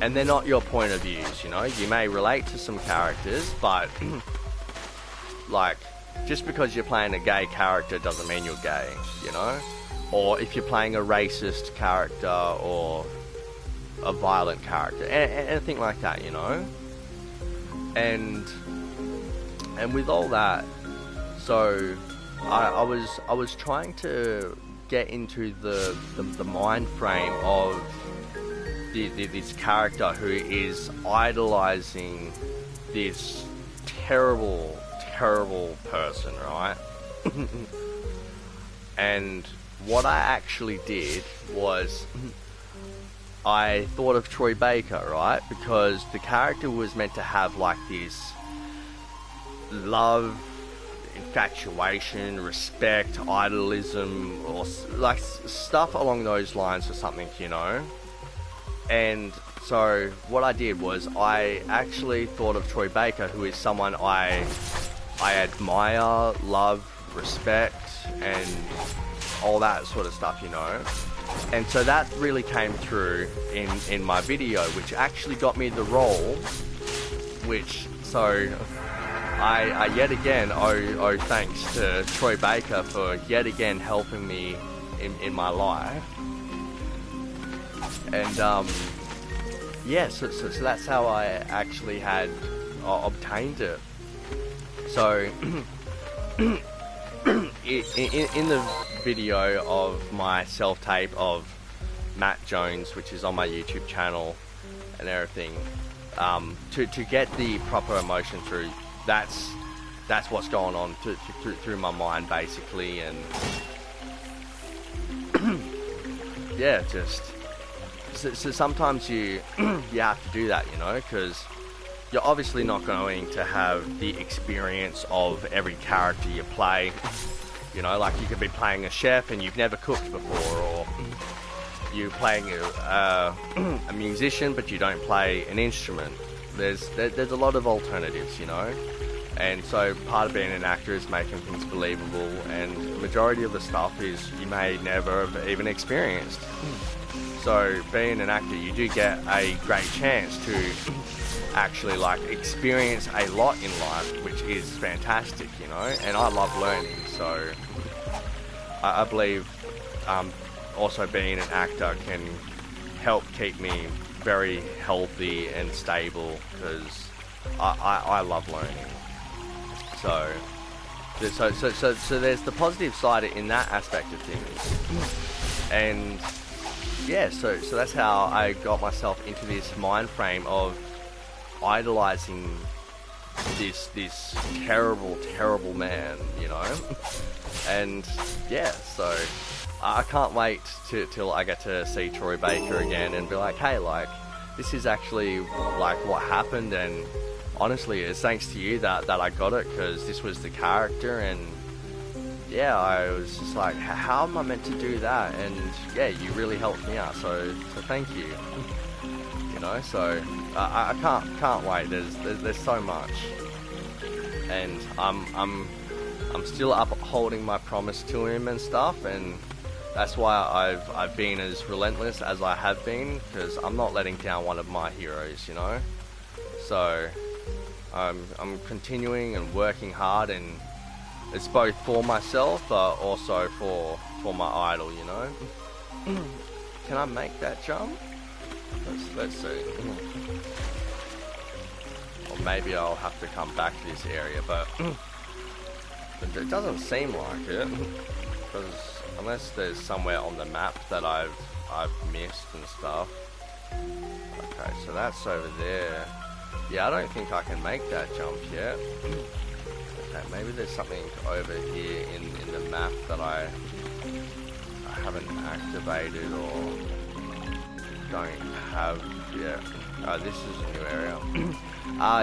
and they're not your point of views, you know. You may relate to some characters, but like, just because you're playing a gay character doesn't mean you're gay, you know? Or if you're playing a racist character or a violent character, anything like that, you know? And with all that, so I was trying to get into the mind frame of this character who is idolizing this terrible person, right? And what I actually did was I thought of Troy Baker, right? Because the character was meant to have like this love, infatuation, respect, idolism, or like stuff along those lines or something, you know? And so what I did was I actually thought of Troy Baker, who is someone I admire, love, respect, and all that sort of stuff, you know? And so that really came through in my video, which actually got me the role, which, so I yet again owe thanks to Troy Baker for yet again helping me in my life. And yeah, so that's how I actually had obtained it. So in the video of my self-tape of Matt Jones, which is on my YouTube channel and everything, to get the proper emotion through, that's what's going on through my mind basically. And yeah, just so sometimes you have to do that, you know, because you're obviously not going to have the experience of every character you play. You know, like you could be playing a chef and you've never cooked before, or you're playing a musician but you don't play an instrument. There's a lot of alternatives, you know. And so part of being an actor is making things believable, and the majority of the stuff is you may never have even experienced. So being an actor, you do get a great chance to actually like experience a lot in life, which is fantastic, you know. And I love learning, so I believe also being an actor can help keep me very healthy and stable, because I love learning. So there's the positive side in that aspect of things. And yeah, so that's how I got myself into this mind frame of idolizing this terrible man, you know. And yeah, so I can't wait till I get to see Troy Baker again and be like, hey, like, this is actually like what happened, and honestly it's thanks to you that I got it, because this was the character. And yeah, I was just like, how am I meant to do that? And yeah, you really helped me out, so thank you. You know, so I can't wait. There's so much, and I'm still upholding my promise to him and stuff, and that's why I've been as relentless as I have been, because I'm not letting down one of my heroes, you know. So I'm continuing and working hard, and it's both for myself but also for my idol, you know. Can I make that jump? Let's see. Or maybe I'll have to come back to this area, but it doesn't seem like it, because unless there's somewhere on the map that I've missed and stuff. Okay, so that's over there. Yeah, I don't think I can make that jump yet. Okay, maybe there's something over here in the map that I haven't activated or don't have yet. This is a new area.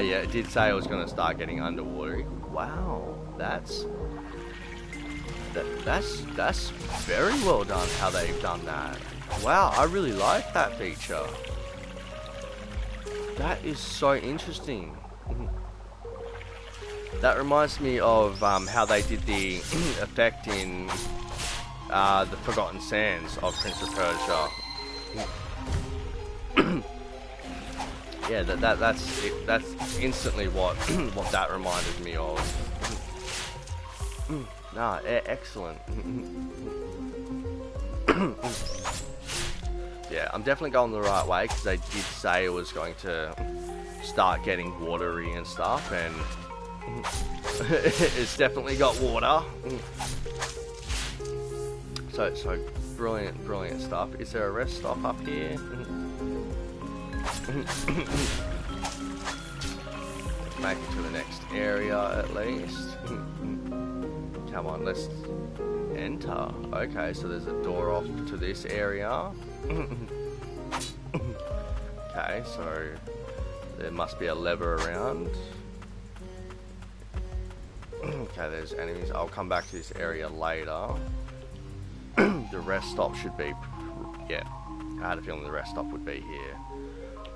Yeah, it did say I was going to start getting underwater. Wow, that's very well done how they've done that. Wow, I really like that feature. That is so interesting. That reminds me of how they did the effect in the Forgotten Sands of Prince of Persia. Yeah, that's instantly what that reminded me of. Nah, excellent. Yeah, I'm definitely going the right way, because they did say it was going to start getting watery and stuff, and it's definitely got water. So brilliant stuff. Is there a rest stop up here? Make it to the next area at least. Come on, let's enter. Okay, so there's a door off to this area. Okay, so there must be a lever around. Okay, there's enemies. I'll come back to this area later. The rest stop should be... Yeah, I had a feeling the rest stop would be here.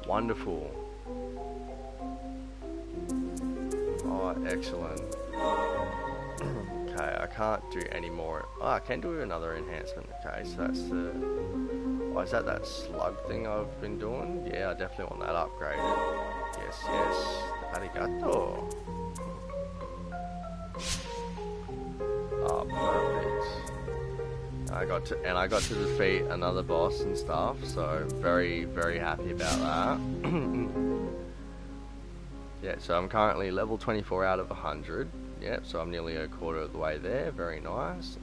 Wonderful. Oh, excellent. Okay, I can't do any more. Oh, I can do another enhancement. Okay, so that's the... Oh, is that slug thing I've been doing? Yeah, I definitely want that upgraded. Yes. Arigato. Oh, perfect. I got to defeat another boss and stuff, so very happy about that. Yeah, so I'm currently level 24 out of 100. Yep, so I'm nearly a quarter of the way there. Very nice.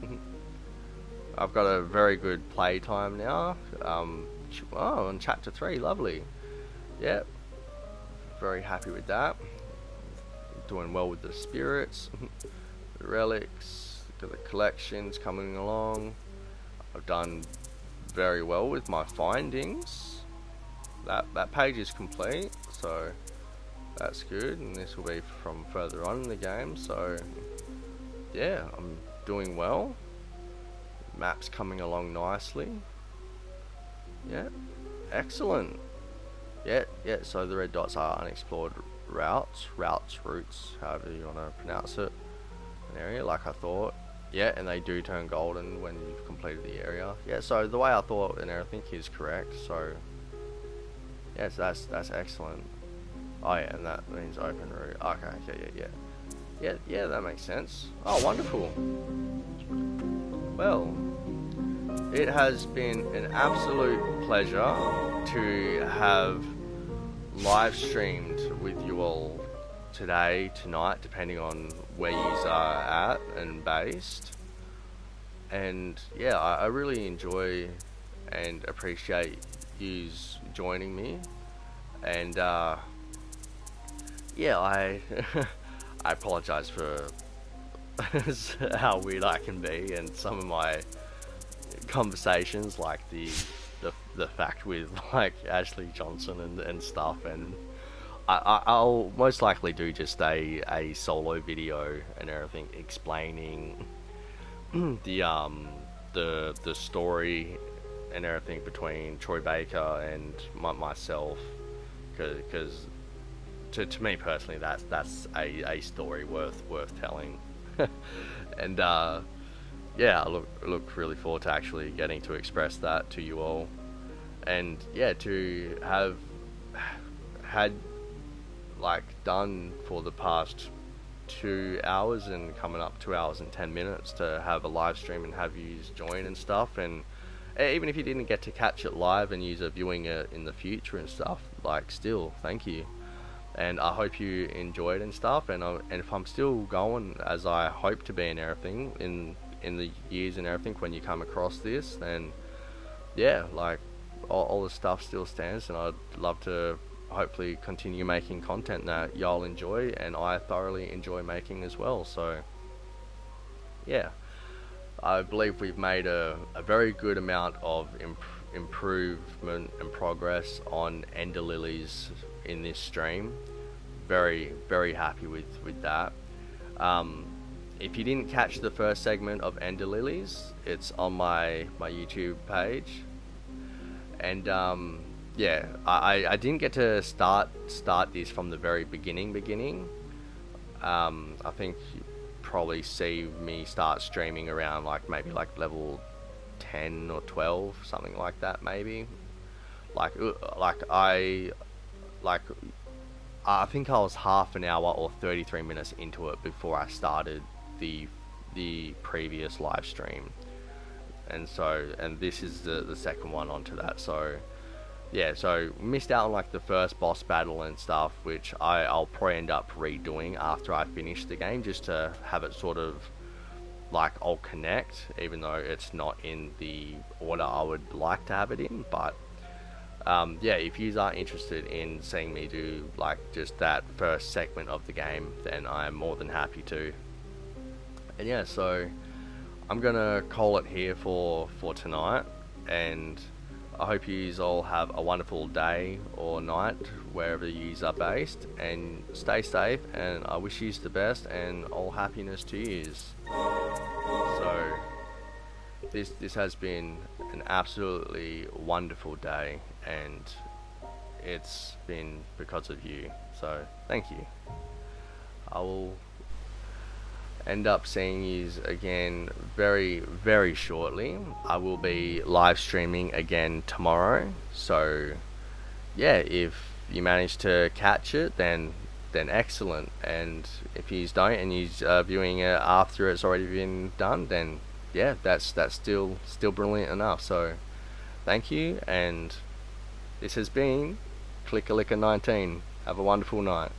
I've got a very good play time now. Oh, on chapter 3, lovely. Yep, very happy with that. Doing well with the spirits, the relics, the collections coming along. I've done very well with my findings. That page is complete, so that's good, and this will be from further on in the game. So yeah, I'm doing well. Map's coming along nicely. Yeah, excellent. Yeah, so the red dots are unexplored routes, however you want to pronounce it. An area, like I thought. Yeah, and they do turn golden when you've completed the area. Yeah, so the way I thought and everything is correct. So yeah, so that's excellent. Oh yeah, and that means open route. Okay, yeah, that makes sense. Oh, wonderful. Well, it has been an absolute pleasure to have live streamed with you all today, tonight, depending on where you are at and based. And yeah, I really enjoy and appreciate you joining me. And yeah, I apologize for how weird I can be and some of my conversations, like the fact with like Ashley Johnson and stuff, and I'll most likely do just a solo video and everything explaining the story and everything between Troy Baker and myself, because to me personally that's a story worth telling. And yeah, I look really forward to actually getting to express that to you all, and yeah, to have had like done for the past 2 hours and coming up 2 hours and 10 minutes to have a live stream and have you join and stuff. And even if you didn't get to catch it live and you're viewing it in the future and stuff, like, still thank you, and I hope you enjoyed and stuff. And if I'm still going as I hope to be and everything in the years and everything when you come across this, then yeah, like all the stuff still stands, and I'd love to hopefully continue making content that y'all enjoy and I thoroughly enjoy making as well. So yeah, I believe we've made a very good amount of improvement and progress on Ender Lillies in this stream. Very happy with that. If you didn't catch the first segment of Ender Lillies, it's on my YouTube page. And yeah, I didn't get to start this from the very beginning. I think you probably see me start streaming around maybe level 10 or 12, something like that, maybe. I think I was half an hour or 33 minutes into it before I started the the previous live stream, and this is the second one onto that. So yeah, so missed out on like the first boss battle and stuff, which I'll probably end up redoing after I finish the game, just to have it sort of like all connect, even though it's not in the order I would like to have it in. But yeah, if you are interested in seeing me do like just that first segment of the game, then I'm more than happy to. And yeah, so I'm gonna call it here for tonight, and I hope you all have a wonderful day or night wherever you are based, and stay safe, and I wish you the best and all happiness to you. So this has been an absolutely wonderful day, and it's been because of you, so thank you. I will end up seeing you again very, very shortly. I will be live streaming again tomorrow, so yeah, if you manage to catch it, then excellent, and if you don't and you're viewing it after it's already been done, then yeah, that's still brilliant enough. So thank you, and this has been Clickalicka 19. Have a wonderful night.